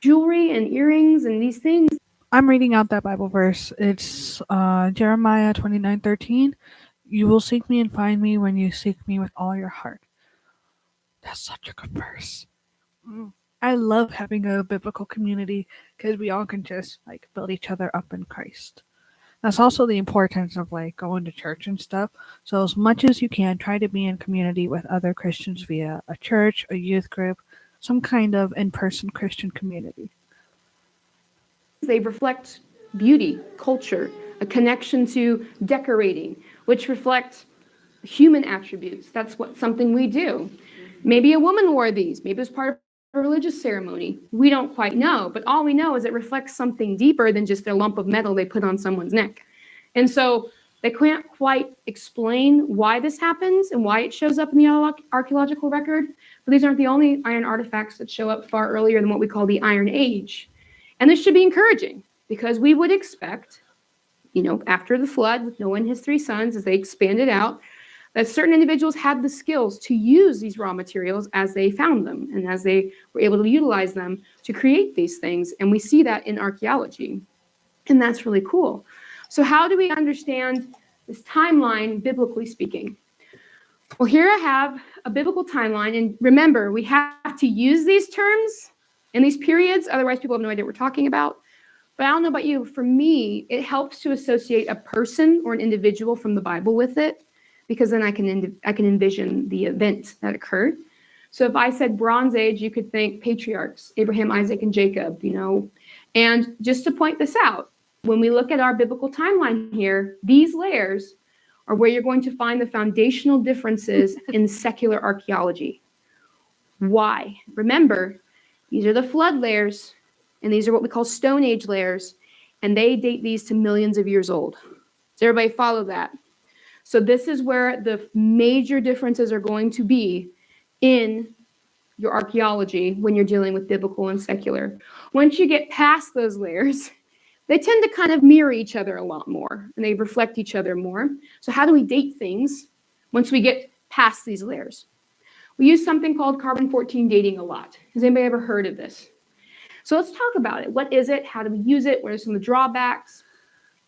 Jewelry and earrings and these things. I'm reading out that Bible verse. It's Jeremiah 29:13. You will seek me and find me when you seek me with all your heart. That's such a good verse. I love having a biblical community because we all can just build each other up in Christ. That's also the importance of like going to church and stuff. So as much as you can, try to be in community with other Christians via a church, a youth group, some kind of in-person Christian community. They reflect beauty, culture, a connection to decorating, which reflect human attributes. That's something we do. Maybe a woman wore these. Maybe it was part of a religious ceremony. We don't quite know, but all we know is it reflects something deeper than just a lump of metal they put on someone's neck. And so they can't quite explain why this happens and why it shows up in the archaeological record, but these aren't the only iron artifacts that show up far earlier than what we call the Iron Age. And this should be encouraging because we would expect, after the flood with Noah and his 3 sons, as they expanded out, that certain individuals had the skills to use these raw materials as they found them and as they were able to utilize them to create these things. And we see that in archaeology. And that's really cool. So how do we understand this timeline, biblically speaking? Well, here I have a biblical timeline. And remember, we have to use these terms in these periods. Otherwise, people have no idea what we're talking about. But I don't know about you. For me, it helps to associate a person or an individual from the Bible with it, because then I can envision the event that occurred. So if I said Bronze Age, you could think patriarchs, Abraham, Isaac, and Jacob, And just to point this out, when we look at our biblical timeline here, these layers are where you're going to find the foundational differences in secular archaeology. Why? Remember, these are the flood layers, and these are what we call Stone Age layers, and they date these to millions of years old. Does everybody follow that? So this is where the major differences are going to be in your archaeology when you're dealing with biblical and secular. Once you get past those layers, they tend to kind of mirror each other a lot more, and they reflect each other more. So how do we date things once we get past these layers? We use something called carbon-14 dating a lot. Has anybody ever heard of this? So let's talk about it. What is it? How do we use it? What are some of the drawbacks?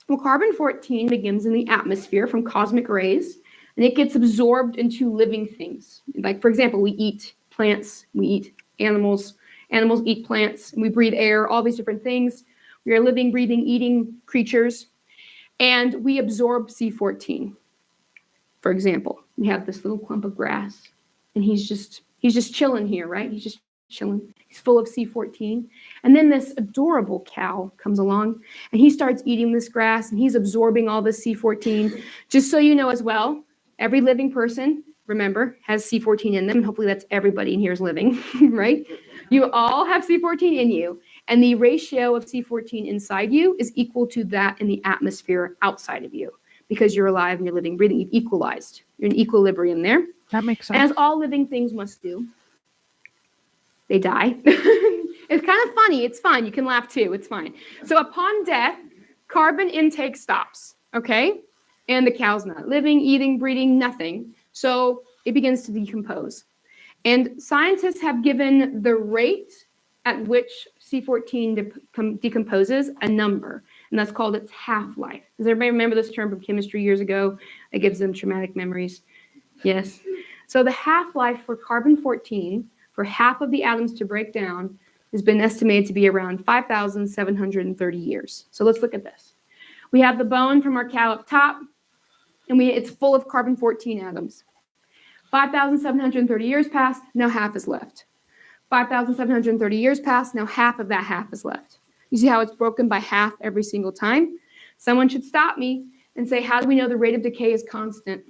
Well, carbon-14 begins in the atmosphere from cosmic rays, and it gets absorbed into living things. Like, for example, we eat plants, we eat animals, animals eat plants, and we breathe air, all these different things. We are living, breathing, eating creatures, and we absorb C14. For example, we have this little clump of grass, and he's just chilling here, right? He's just chilling. He's full of C14. And then this adorable cow comes along, and he starts eating this grass, and he's absorbing all this C14. Just so you know as well, every living person, remember, has C14 in them, and hopefully that's everybody in here is living, right? You all have C14 in you, and the ratio of C14 inside you is equal to that in the atmosphere outside of you, because you're alive and you're living, breathing, you've equalized. You're in equilibrium there. That makes sense. As all living things must do. They die. It's kind of funny. It's fine. You can laugh too. It's fine. So upon death, carbon intake stops, okay? And the cow's not living, eating, breathing, nothing. So it begins to decompose. And scientists have given the rate at which C14 decomposes a number, and that's called its half-life. Does everybody remember this term from chemistry years ago? It gives them traumatic memories. Yes. So the half-life for carbon-14, for half of the atoms to break down, has been estimated to be around 5,730 years. So let's look at this. We have the bone from our cow up top, and it's full of carbon-14 atoms. 5,730 years passed, now half is left. 5,730 years passed, now half of that half is left. You see how it's broken by half every single time? Someone should stop me and say, how do we know the rate of decay is constant?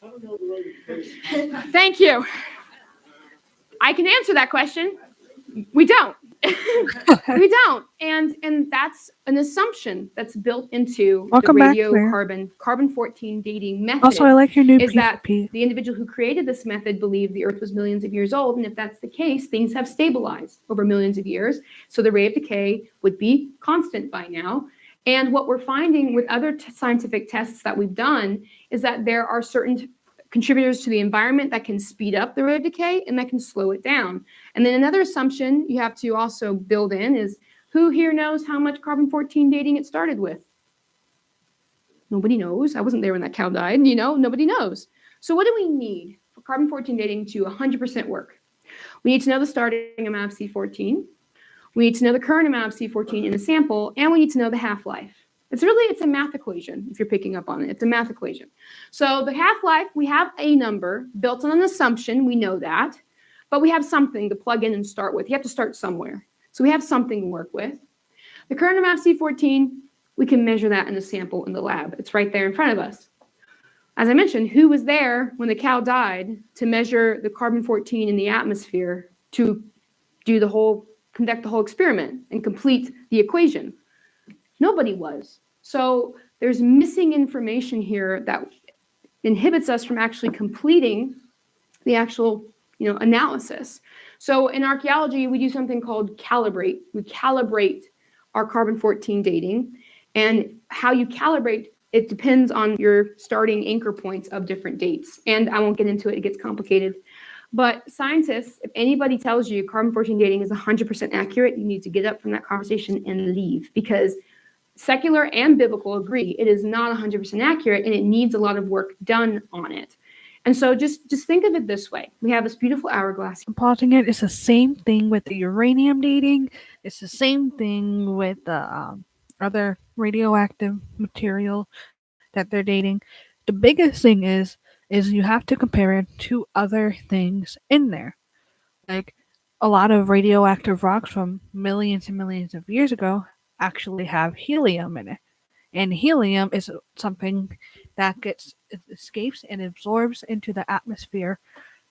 I don't know the rate of decay. Thank you. I can answer that question. We don't. We don't. And that's an assumption that's built into the carbon-14 dating method. Also, I like your new is that PvP. the individual who created this method believed the Earth was millions of years old, and if that's the case, things have stabilized over millions of years, so the rate of decay would be constant by now. And what we're finding with other scientific tests that we've done is that there are certain contributors to the environment that can speed up the rate of decay and that can slow it down. And then another assumption you have to also build in is, who here knows how much carbon-14 dating it started with? Nobody knows. I wasn't there when that cow died. Nobody knows. So what do we need for carbon-14 dating to 100% work? We need to know the starting amount of C14. We need to know the current amount of C14 in the sample, and we need to know the half-life. It's a math equation, if you're picking up on it. It's a math equation. So the half-life, we have a number built on an assumption, we know that, but we have something to plug in and start with. You have to start somewhere. So we have something to work with. The current amount of C14, we can measure that in a sample in the lab. It's right there in front of us. As I mentioned, who was there when the cow died to measure the carbon-14 in the atmosphere to conduct the whole experiment and complete the equation? Nobody was. So there's missing information here that inhibits us from actually completing the actual, analysis. So in archaeology, we do something called calibrate. We calibrate our carbon-14 dating, and how you calibrate, it depends on your starting anchor points of different dates. And I won't get into it, it gets complicated. But scientists, if anybody tells you carbon-14 dating is 100% accurate, you need to get up from that conversation and leave, because secular and biblical agree it is not 100% accurate and it needs a lot of work done on it. And so just think of it this way. We have this beautiful hourglass. I'm pausing it. It's the same thing with the uranium dating. It's the same thing with the other radioactive material that they're dating. The biggest thing is you have to compare it to other things in there. Like a lot of radioactive rocks from millions and millions of years ago actually have helium in it. And helium is something that escapes and absorbs into the atmosphere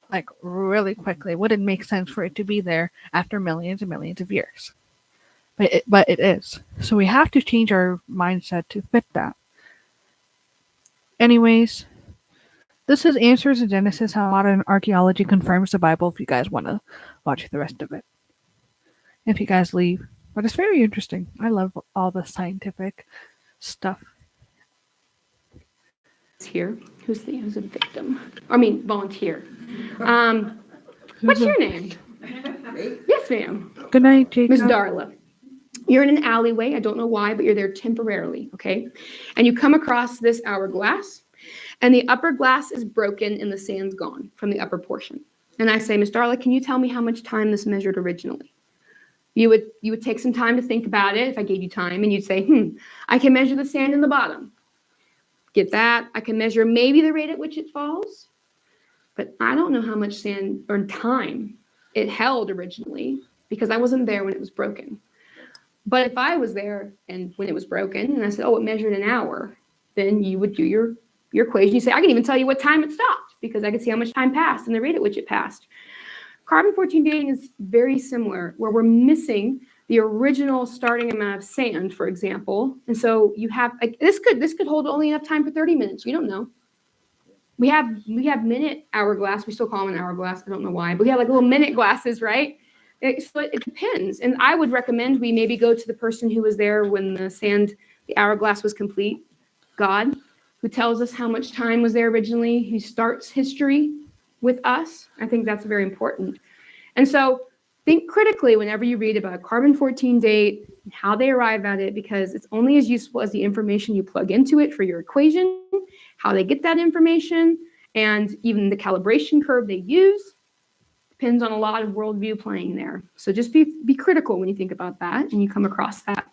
like really quickly. It wouldn't make sense for it to be there after millions and millions of years. But it is. So we have to change our mindset to fit that. Anyways, this is Answers in Genesis, How Modern Archaeology Confirms the Bible, if you guys want to watch the rest of it. If you guys leave. But it's very interesting. I love all the scientific stuff. Here, who's a victim? Volunteer. What's your name? Yes, ma'am. Good night, Jacob. Miss Darla. You're in an alleyway. I don't know why, but you're there temporarily, okay? And you come across this hourglass, and the upper glass is broken and the sand's gone from the upper portion. And I say, Miss Darla, can you tell me how much time this measured originally? You would take some time to think about it if I gave you time, and you'd say, I can measure the sand in the bottom. Get that? I can measure maybe the rate at which it falls, but I don't know how much sand or time it held originally because I wasn't there when it was broken. But if I was there and when it was broken and I said, it measured an hour, then you would do your equation. You say, I can even tell you what time it stopped because I could see how much time passed and the rate at which it passed. Carbon-14 dating is very similar, where we're missing the original starting amount of sand, for example. And so you have this could hold only enough time for 30 minutes. You don't know. We have minute hourglass. We still call them an hourglass. I don't know why, but we have like little minute glasses, right? So it depends. And I would recommend we maybe go to the person who was there when the hourglass was complete, God, who tells us how much time was there originally, who starts history with us. I think that's very important. And so think critically whenever you read about a carbon-14 date and how they arrive at it, because it's only as useful as the information you plug into it for your equation, how they get that information, and even the calibration curve they use depends on a lot of worldview playing there. So just be critical when you think about that and you come across that.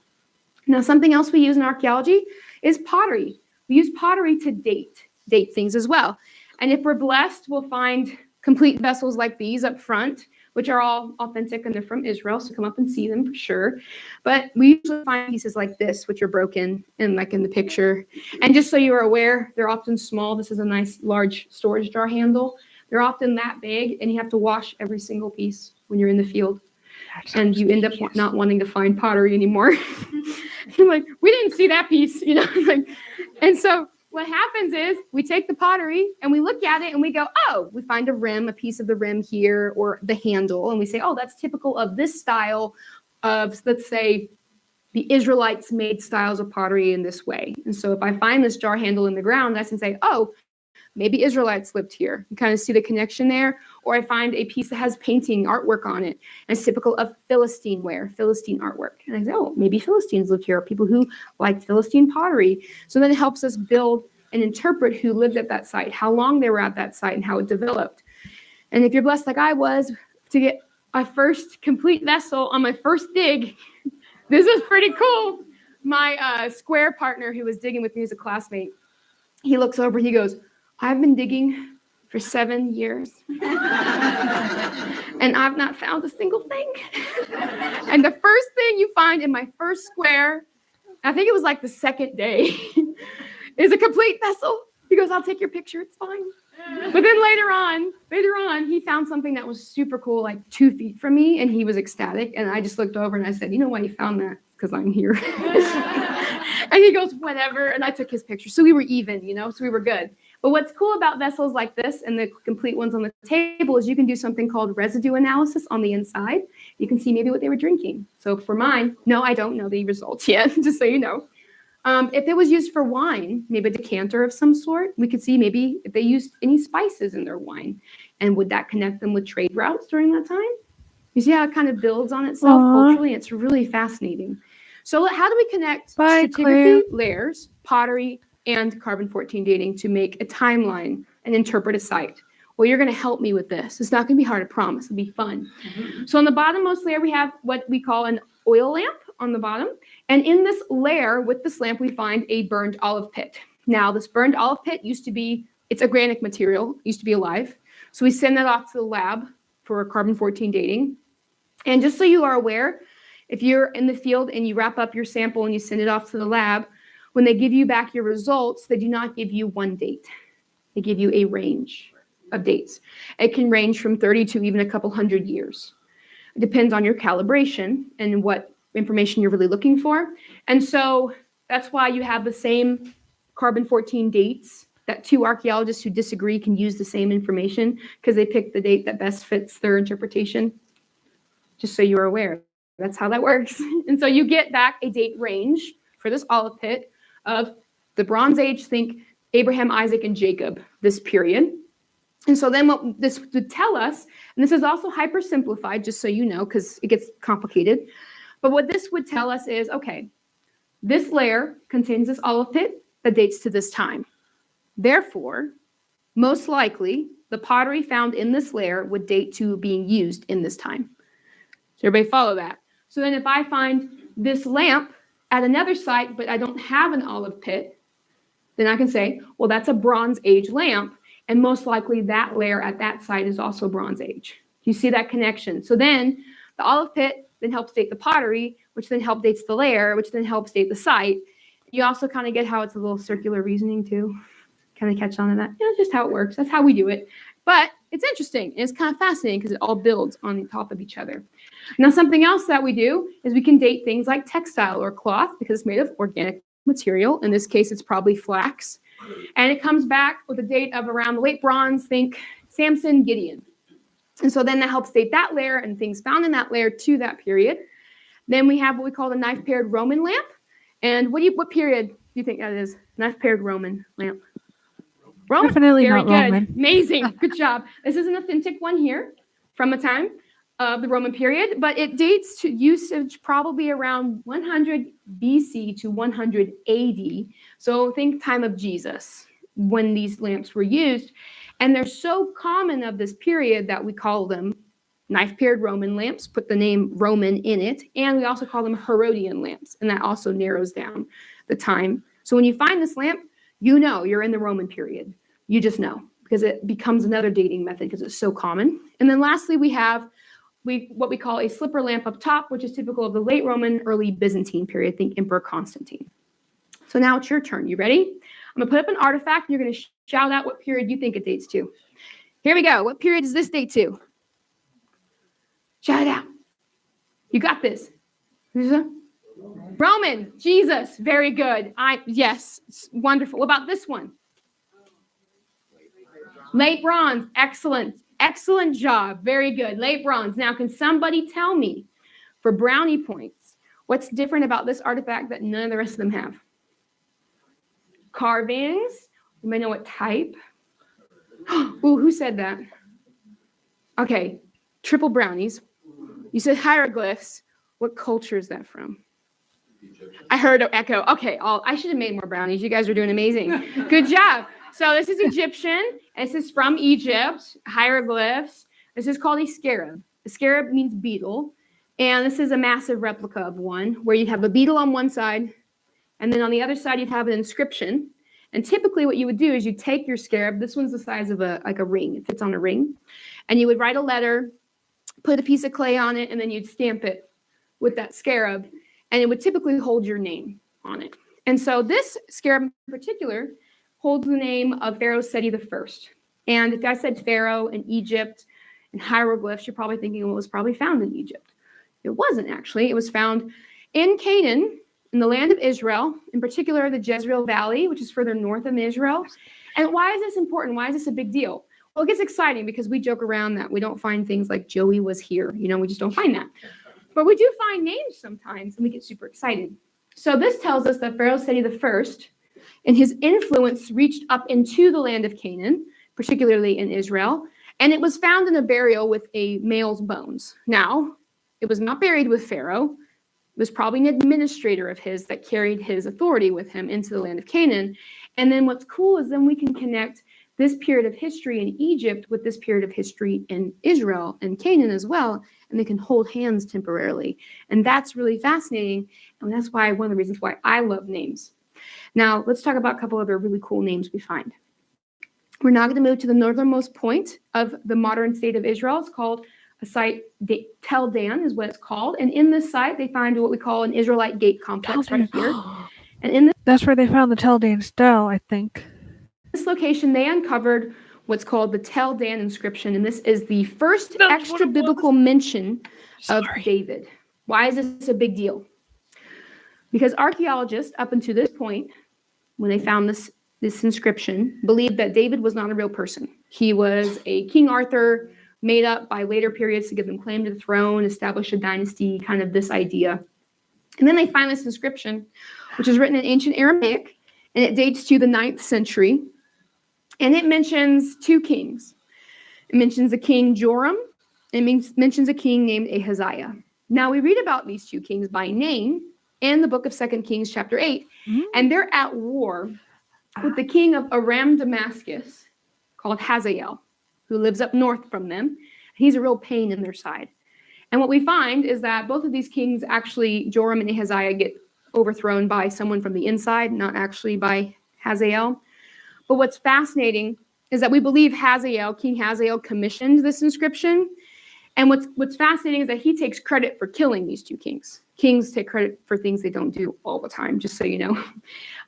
Now, something else we use in archaeology is pottery. We use pottery to date things as well. And if we're blessed, we'll find complete vessels like these up front, which are all authentic and they're from Israel, so come up and see them for sure. But we usually find pieces like this, which are broken and like in the picture. And just so you are aware, they're often small. This is a nice large storage jar handle. They're often that big, and you have to wash every single piece when you're in the field. And you end up not wanting to find pottery anymore. You're like, we didn't see that piece, And so what happens is we take the pottery and we look at it and we go, we find a piece of the rim here or the handle. And we say, that's typical of this style of, let's say, the Israelites made styles of pottery in this way. And so if I find this jar handle in the ground, I can say, maybe Israelites lived here. You kind of see the connection there. Or I find a piece that has painting artwork on it. And it's typical of Philistine artwork. And I say, maybe Philistines lived here. People who liked Philistine pottery. So then it helps us build and interpret who lived at that site, how long they were at that site, and how it developed. And if you're blessed like I was to get my first complete vessel on my first dig, this is pretty cool. my square partner who was digging with me as a classmate, he looks over, he goes, I've been digging for 7 years. And I've not found a single thing. And the first thing you find in my first square, I think it was like the second day, is a complete vessel. He goes, I'll take your picture, it's fine. But then later on, he found something that was super cool, like 2 feet from me, and he was ecstatic. And I just looked over and I said, you know why you found that? Because I'm here. And he goes, whatever. And I took his picture. So we were even, so we were good. But what's cool about vessels like this and the complete ones on the table is you can do something called residue analysis on the inside. You can see maybe what they were drinking. So for mine, no, I don't know the results yet, just so you know. If it was used for wine, maybe a decanter of some sort, we could see maybe if they used any spices in their wine. And would that connect them with trade routes during that time? You see how it kind of builds on itself culturally? It's really fascinating. So how do we connect stratigraphy, layers, pottery, and carbon-14 dating to make a timeline and interpret a site? Well, you're going to help me with this. It's not going to be hard, I promise. It'll be fun. So on the bottommost layer, we have what we call an oil lamp on the bottom. And in this layer with this lamp, we find a burned olive pit. Now, this burned olive pit it's organic material, used to be alive. So we send that off to the lab for carbon-14 dating. And just so you are aware, if you're in the field and you wrap up your sample and you send it off to the lab, when they give you back your results, they do not give you one date. They give you a range of dates. It can range from 30 to even a couple hundred years. It depends on your calibration and what information you're really looking for. And so that's why you have the same carbon-14 dates that 2 archaeologists who disagree can use the same information because they pick the date that best fits their interpretation. Just so you're aware, that's how that works. And so you get back a date range for this olive pit of the Bronze Age, think Abraham, Isaac, and Jacob, this period. And so then what this would tell us, and this is also hyper simplified, just so you know, because it gets complicated. But what this would tell us is, okay, this layer contains this olive pit that dates to this time. Therefore, most likely, the pottery found in this layer would date to being used in this time. So everybody follow that. So then if I find this lamp at another site, but I don't have an olive pit, then I can say, well, that's a Bronze Age lamp, and most likely that layer at that site is also Bronze Age. You see that connection? So then the olive pit then helps date the pottery, which then helps dates the layer, which then helps date the site. You also kind of get how it's a little circular reasoning too. Kind of catch on to that. That's just how it works. That's how we do it. But it's interesting. It's kind of fascinating because it all builds on top of each other. Now, something else that we do is we can date things like textile or cloth because it's made of organic material. In this case, it's probably flax. And it comes back with a date of around the late bronze, think Samson, Gideon. And so then that helps date that layer and things found in that layer to that period. Then we have what we call the knife-paired Roman lamp. And what period do you think that is? Knife-paired Roman lamp. Roman. Definitely Very not good. Roman. Amazing. Good job. This is an authentic one here from a time of the Roman period, but it dates to usage probably around 100 BC to 100 AD. So think time of Jesus when these lamps were used. And they're so common of this period that we call them knife-paired Roman lamps, put the name Roman in it. And we also call them Herodian lamps. And that also narrows down the time. So when you find this lamp, you know you're in the Roman period. You just know because it becomes another dating method because it's so common. And then lastly, we have what we call a slipper lamp up top, which is typical of the late Roman, early Byzantine period. Think Emperor Constantine. So now it's your turn. You ready? I'm going to put up an artifact, and you're going to shout out what period you think it dates to. Here we go. What period does this date to? Shout it out. You got this. Roman. Jesus. Very good. Yes. Wonderful. What about this one? Late bronze. Excellent. Excellent job. Very good. Late bronze. Now, can somebody tell me, for brownie points, what's different about this artifact that none of the rest of them have? Carvings. You may know what type. Ooh, who said that? Okay. Triple brownies. You said hieroglyphs. What culture is that from? I heard an echo. Okay. I should have made more brownies. You guys are doing amazing. Good job. So this is Egyptian. This is from Egypt. Hieroglyphs. This is called a scarab. A scarab means beetle. And this is a massive replica of one where you have a beetle on one side And then on the other side, you'd have an inscription. And typically what you would do is you take your scarab. This one's the size of a ring. It fits on a ring. And you would write a letter, put a piece of clay on it, and then you'd stamp it with that scarab. And it would typically hold your name on it. And so this scarab in particular holds the name of Pharaoh Seti I. And if I said Pharaoh in Egypt and hieroglyphs, you're probably thinking, well, it was probably found in Egypt. It wasn't actually. It was found in Canaan, in the land of Israel, in particular the Jezreel Valley, which is further north of Israel. And why is this important? Why is this a big deal? Well, it gets exciting because we joke around that we don't find things like Joey was here. We just don't find that. But we do find names sometimes, and we get super excited. So this tells us that Pharaoh Seti I and his influence reached up into the land of Canaan, particularly in Israel, and it was found in a burial with a male's bones. Now, it was not buried with Pharaoh. It was probably an administrator of his that carried his authority with him into the land of Canaan. And then what's cool is then we can connect this period of history in Egypt with this period of history in Israel and Canaan as well, and they can hold hands temporarily. And that's really fascinating, and that's why one of the reasons why I love names. Now, let's talk about a couple other really cool names we find. We're now going to move to the northernmost point of the modern state of Israel. It's called a site, Tel Dan is what it's called. And in this site, they find what we call an Israelite gate complex right here. And in That's where they found the Tel Dan stele, I think. this location, they uncovered what's called the Tel Dan inscription. And this is the first extra biblical mention of David. Why is this a big deal? Because archaeologists, up until this point, when they found this inscription, believed that David was not a real person. He was a King Arthur made up by later periods to give them claim to the throne, establish a dynasty, kind of this idea. And then they find this inscription, which is written in ancient Aramaic, and it dates to the 9th century. And it mentions two kings. It mentions the king Joram, and it mentions a king named Ahaziah. Now, we read about these two kings by name in the book of 2 Kings chapter 8, and they're at war with the king of Aram Damascus called Hazael, who lives up north from them. He's a real pain in their side. And what we find is that both of these kings, actually, Joram and Ahaziah, get overthrown by someone from the inside, not actually by Hazael. But what's fascinating is that we believe King Hazael commissioned this inscription. And what's fascinating is that he takes credit for killing these two kings. Kings take credit for things they don't do all the time, just so you know.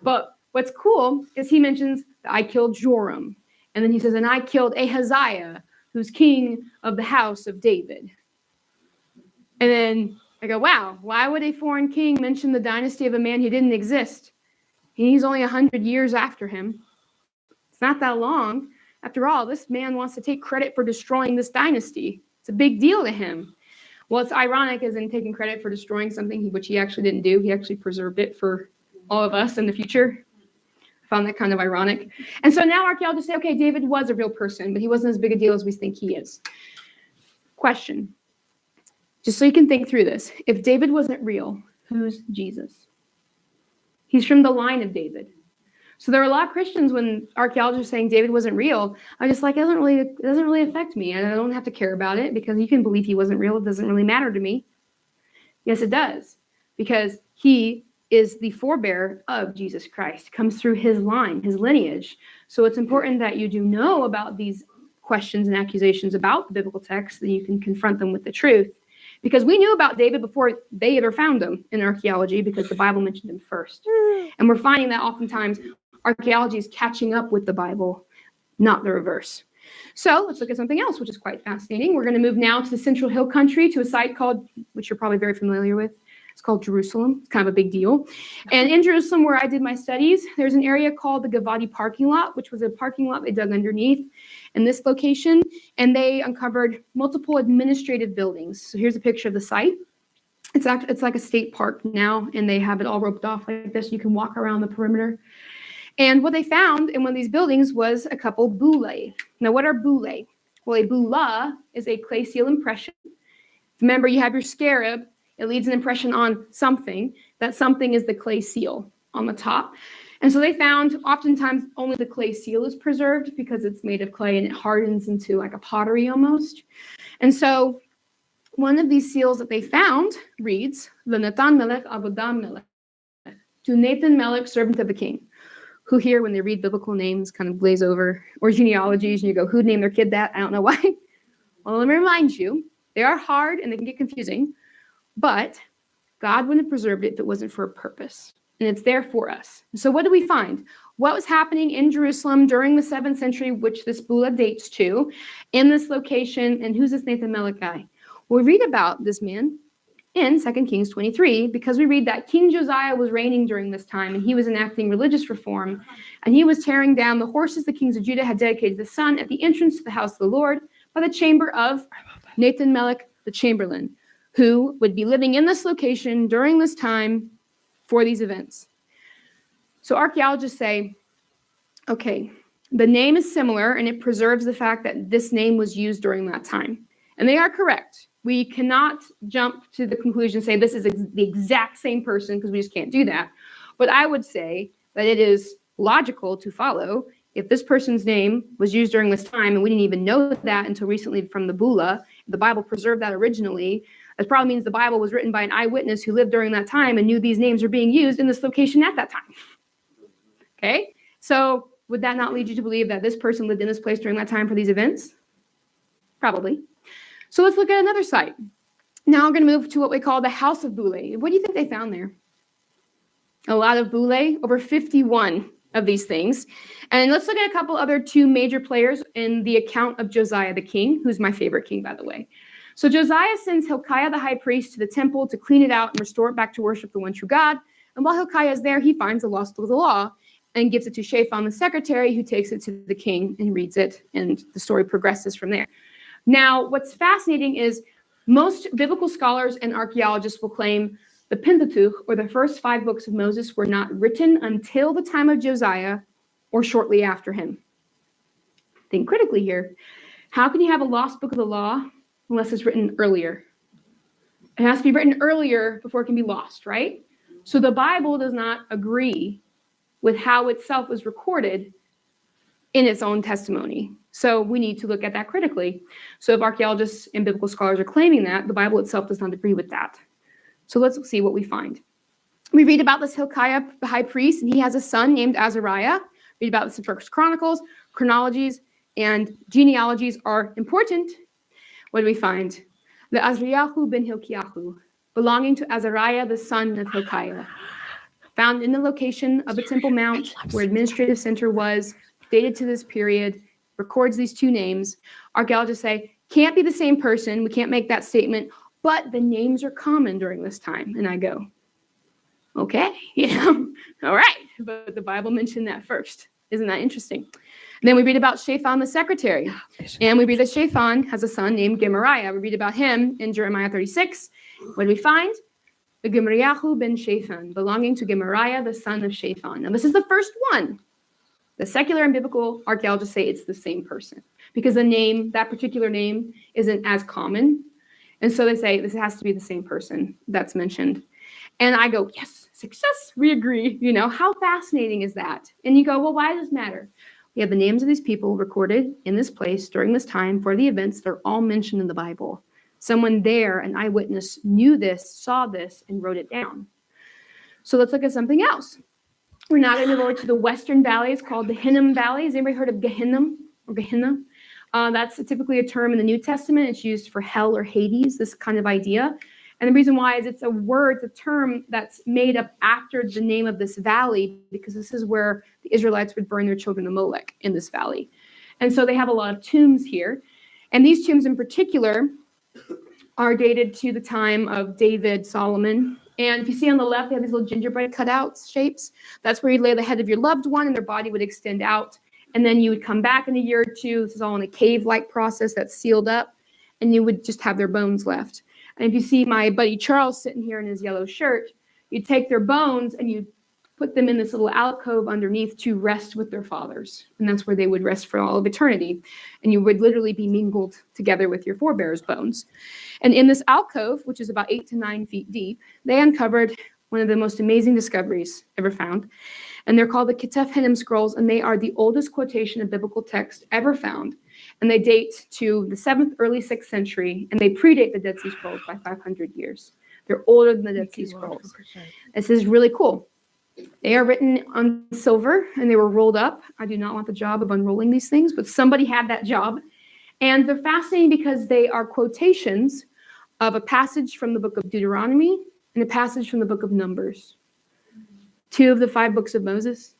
But what's cool is he mentions, I killed Joram. And then he says, and I killed Ahaziah, who's king of the house of David. And then I go, wow, why would a foreign king mention the dynasty of a man who didn't exist? He's only 100 years after him. It's not that long. After all, this man wants to take credit for destroying this dynasty. It's a big deal to him. Well, it's ironic as in taking credit for destroying something which he actually didn't do. He actually preserved it for all of us in the future. I found that kind of ironic. And so now archaeologists say, okay, David was a real person, but he wasn't as big a deal as we think he is. Question, just so you can think through this. If David wasn't real, who's Jesus? He's from the line of David. So there are a lot of Christians when archaeologists are saying David wasn't real. I'm just like, it doesn't really affect me. And I don't have to care about it because you can believe he wasn't real. It doesn't really matter to me. Yes, it does. Because he is the forebearer of Jesus Christ, comes through his line, his lineage. So it's important that you do know about these questions and accusations about the biblical text, that you can confront them with the truth. Because we knew about David before they ever found him in archaeology, because the Bible mentioned him first. And we're finding that oftentimes archaeology is catching up with the Bible, not the reverse. So let's look at something else, which is quite fascinating. We're going to move now to the Central Hill Country, to a site called, which you're probably very familiar with. It's called Jerusalem. It's kind of a big deal. And in Jerusalem, where I did my studies, there's an area called the Gavadi parking lot, which was a parking lot they dug underneath in this location. And they uncovered multiple administrative buildings. So here's a picture of the site. It's like a state park now, and they have it all roped off like this. You can walk around the perimeter. And what they found in one of these buildings was a couple bullae. Now, what are bullae? Well, a bulla is a clay seal impression. Remember, you have your scarab. It leaves an impression on something. That something is the clay seal on the top. And so they found oftentimes only the clay seal is preserved because it's made of clay and it hardens into like a pottery almost. And so one of these seals that they found reads, the Natan Melech Avodah Melech. to Nathan Melech, servant of the king. Who here, when they read biblical names, kind of glaze over, or genealogies, and you go, who'd name their kid that? I don't know why. Well, let me remind you, they are hard and they can get confusing, but God wouldn't have preserved it if it wasn't for a purpose. And it's there for us. So what do we find? What was happening in Jerusalem during the 7th century, which this bulla dates to, in this location, and who's this Nathan Melech guy? Well, we read about this man in 2 Kings 23, because we read that King Josiah was reigning during this time, and he was enacting religious reform, and he was tearing down the horses the kings of Judah had dedicated to the sun at the entrance to the house of the Lord by the chamber of Nathan Melech, the chamberlain, who would be living in this location during this time for these events. So archaeologists say, okay, the name is similar, and it preserves the fact that this name was used during that time. And they are correct. We cannot jump to the conclusion and say this is the exact same person, because we just can't do that. But I would say that it is logical to follow if this person's name was used during this time, and we didn't even know that until recently from the Bulla. The Bible preserved that originally. That probably means the Bible was written by an eyewitness who lived during that time and knew these names were being used in this location at that time. Okay? So would that not lead you to believe that this person lived in this place during that time for these events? Probably. So let's look at another site. Now I'm going to move to what we call the House of Boulay. What do you think they found there? A lot of Boulay, over 51 of these things. And let's look at a couple other two major players in the account of Josiah the king, who's my favorite king, by the way. So Josiah sends Hilkiah the high priest to the temple to clean it out and restore it back to worship the one true God. And while Hilkiah is there, he finds the lost book of the law and gives it to Shaphan the secretary, who takes it to the king and reads it. And the story progresses from there. Now, what's fascinating is most biblical scholars and archaeologists will claim the Pentateuch, or the first 5 books of Moses, were not written until the time of Josiah or shortly after him. Think critically here. How can you have a lost book of the law unless it's written earlier? It has to be written earlier before it can be lost, right? So the Bible does not agree with how itself was recorded in its own testimony. So we need to look at that critically. So if archaeologists and biblical scholars are claiming that, the Bible itself does not agree with that. So let's see what we find. We read about this Hilkiah, the high priest, and he has a son named Azariah. Read about this in First Chronicles. Chronologies and genealogies are important. What do we find? The Azriyahu ben Hilkiyahu, belonging to Azariah, the son of Hilkiah, found in the location of the Temple Mount, where administrative center was, dated to this period, records these 2 names. Archaeologists say, can't be the same person. We can't make that statement, but the names are common during this time. And I go, okay, all right. But the Bible mentioned that first. Isn't that interesting? And then we read about Shaphan the secretary. And we read that Shaphan has a son named Gemariah. We read about him in Jeremiah 36. What do we find? The Gemariahu ben Shaphan, belonging to Gemariah, the son of Shaphan. Now, this is the first one. The secular and biblical archaeologists say it's the same person, because the name, that particular name, isn't as common. And so they say this has to be the same person that's mentioned. And I go, yes, success, we agree. How fascinating is that? And you go, well, why does this matter? We have the names of these people recorded in this place during this time for the events. They're all mentioned in the Bible. Someone there, an eyewitness, knew this, saw this, and wrote it down. So let's look at something else. We're now going to move over to the Western Valley. It's called the Hinnom Valley. Has anybody heard of Gehenna or Gehenna? That's typically a term in the New Testament. It's used for hell or Hades, this kind of idea. And the reason why is it's a term that's made up after the name of this valley, because this is where the Israelites would burn their children to Molech, in this valley. And so they have a lot of tombs here. And these tombs in particular are dated to the time of David, Solomon. And if you see on the left, they have these little gingerbread cutouts shapes. That's where you lay the head of your loved one, and their body would extend out. And then you would come back in a year or 2. This is all in a cave-like process that's sealed up. And you would just have their bones left. And if you see my buddy Charles sitting here in his yellow shirt, you'd take their bones and you'd put them in this little alcove underneath to rest with their fathers. And that's where they would rest for all of eternity. And you would literally be mingled together with your forebears' bones. And in this alcove, which is about 8 to 9 feet deep, they uncovered one of the most amazing discoveries ever found. And they're called the Ketef Hinnom Scrolls, and they are the oldest quotation of biblical text ever found. And they date to the 7th, early 6th century, and they predate the Dead Sea Scrolls by 500 years. They're older than the Dead Sea Scrolls. This is really cool. They are written on silver and they were rolled up. I do not want the job of unrolling these things, but somebody had that job. And they're fascinating because they are quotations of a passage from the book of Deuteronomy and a passage from the book of Numbers. 2 of the 5 books of Moses.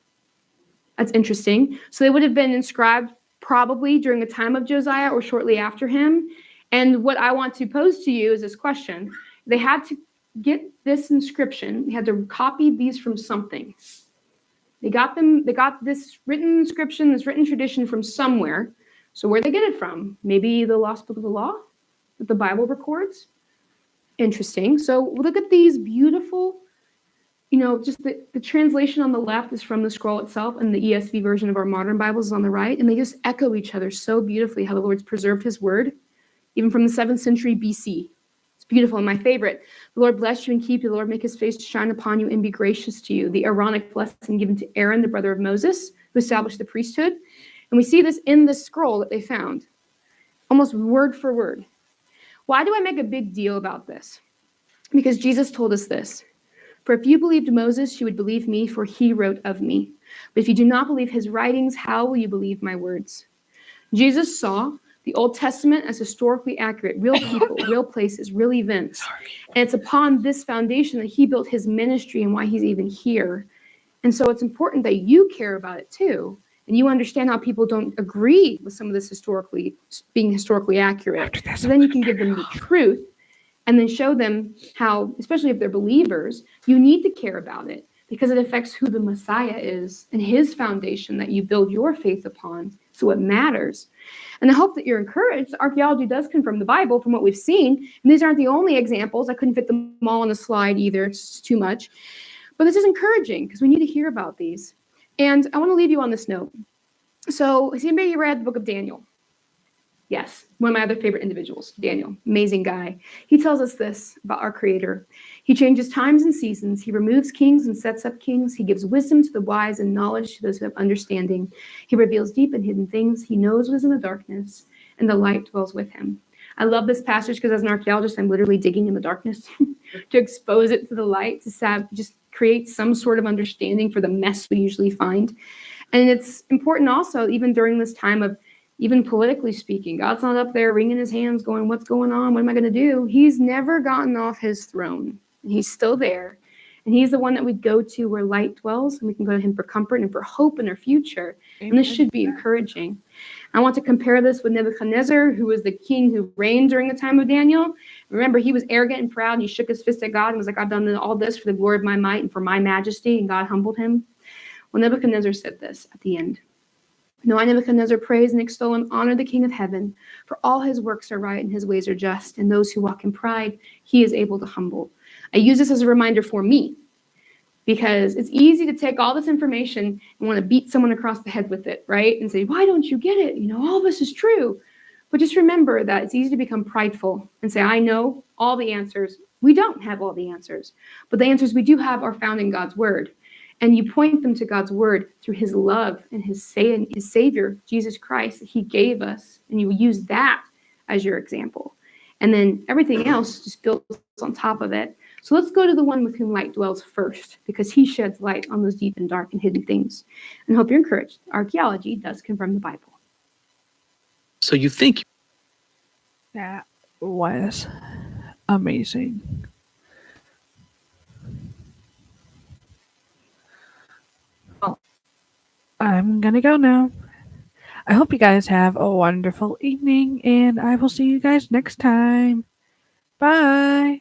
That's interesting. So they would have been inscribed probably during the time of Josiah or shortly after him. And what I want to pose to you is this question. They had to get this inscription. They had to copy these from something. They got this written inscription, this written tradition from somewhere. So where'd they get it from? Maybe the lost book of the law that the Bible records? Interesting. So look at these beautiful, just the translation on the left is from the scroll itself, and the ESV version of our modern Bibles is on the right, and they just echo each other so beautifully, how the Lord's preserved his word, even from the 7th century BC. It's beautiful. And my favorite, the Lord bless you and keep you. The Lord make his face to shine upon you and be gracious to you. The Aaronic blessing given to Aaron, the brother of Moses, who established the priesthood. And we see this in this scroll that they found, almost word for word. Why do I make a big deal about this? Because Jesus told us this. For if you believed Moses, you would believe me, for he wrote of me. But if you do not believe his writings, how will you believe my words? Jesus saw the Old Testament as historically accurate, real people, real places, real events. And it's upon this foundation that he built his ministry and why he's even here. And so it's important that you care about it too. And you understand how people don't agree with some of this being historically accurate. So then you can give them the truth and then show them how, especially if they're believers, you need to care about it because it affects who the Messiah is and his foundation that you build your faith upon. So it matters. And I hope that you're encouraged. Archaeology does confirm the Bible from what we've seen. And these aren't the only examples. I couldn't fit them all on a slide either. It's just too much. But this is encouraging because we need to hear about these. And I want to leave you on this note. So has anybody read the book of Daniel? Yes, one of my other favorite individuals, Daniel, amazing guy. He tells us this about our Creator. He changes times and seasons. He removes kings and sets up kings. He gives wisdom to the wise and knowledge to those who have understanding. He reveals deep and hidden things. He knows what is in the darkness, and the light dwells with him. I love this passage because as an archaeologist, I'm literally digging in the darkness to expose it to the light, to just create some sort of understanding for the mess we usually find. And it's important also, even during this time of, even politically speaking, God's not up there wringing his hands going, what's going on? What am I going to do? He's never gotten off his throne. He's still there. And he's the one that we go to where light dwells, and we can go to him for comfort and for hope in our future. Amen. And this should be encouraging. I want to compare this with Nebuchadnezzar, who was the king who reigned during the time of Daniel. Remember, he was arrogant and proud, and he shook his fist at God and was like, I've done all this for the glory of my might and for my majesty, and God humbled him. Well, Nebuchadnezzar said this at the end. No, I, Nebuchadnezzar, praise and extol and honor the King of heaven, for all his works are right and his ways are just, and those who walk in pride, he is able to humble. I use this as a reminder for me, because it's easy to take all this information and want to beat someone across the head with it, right? And say, why don't you get it? All this is true. But just remember that it's easy to become prideful and say, I know all the answers. We don't have all the answers, but the answers we do have are found in God's word. And you point them to God's word through his love and his Savior, Jesus Christ, that he gave us. And you use that as your example. And then everything else just builds on top of it. So let's go to the one with whom light dwells first, because he sheds light on those deep and dark and hidden things. And I hope you're encouraged. Archaeology does confirm the Bible. So you think That was amazing. Well, I'm gonna go now. I hope you guys have a wonderful evening, and I will see you guys next time. Bye.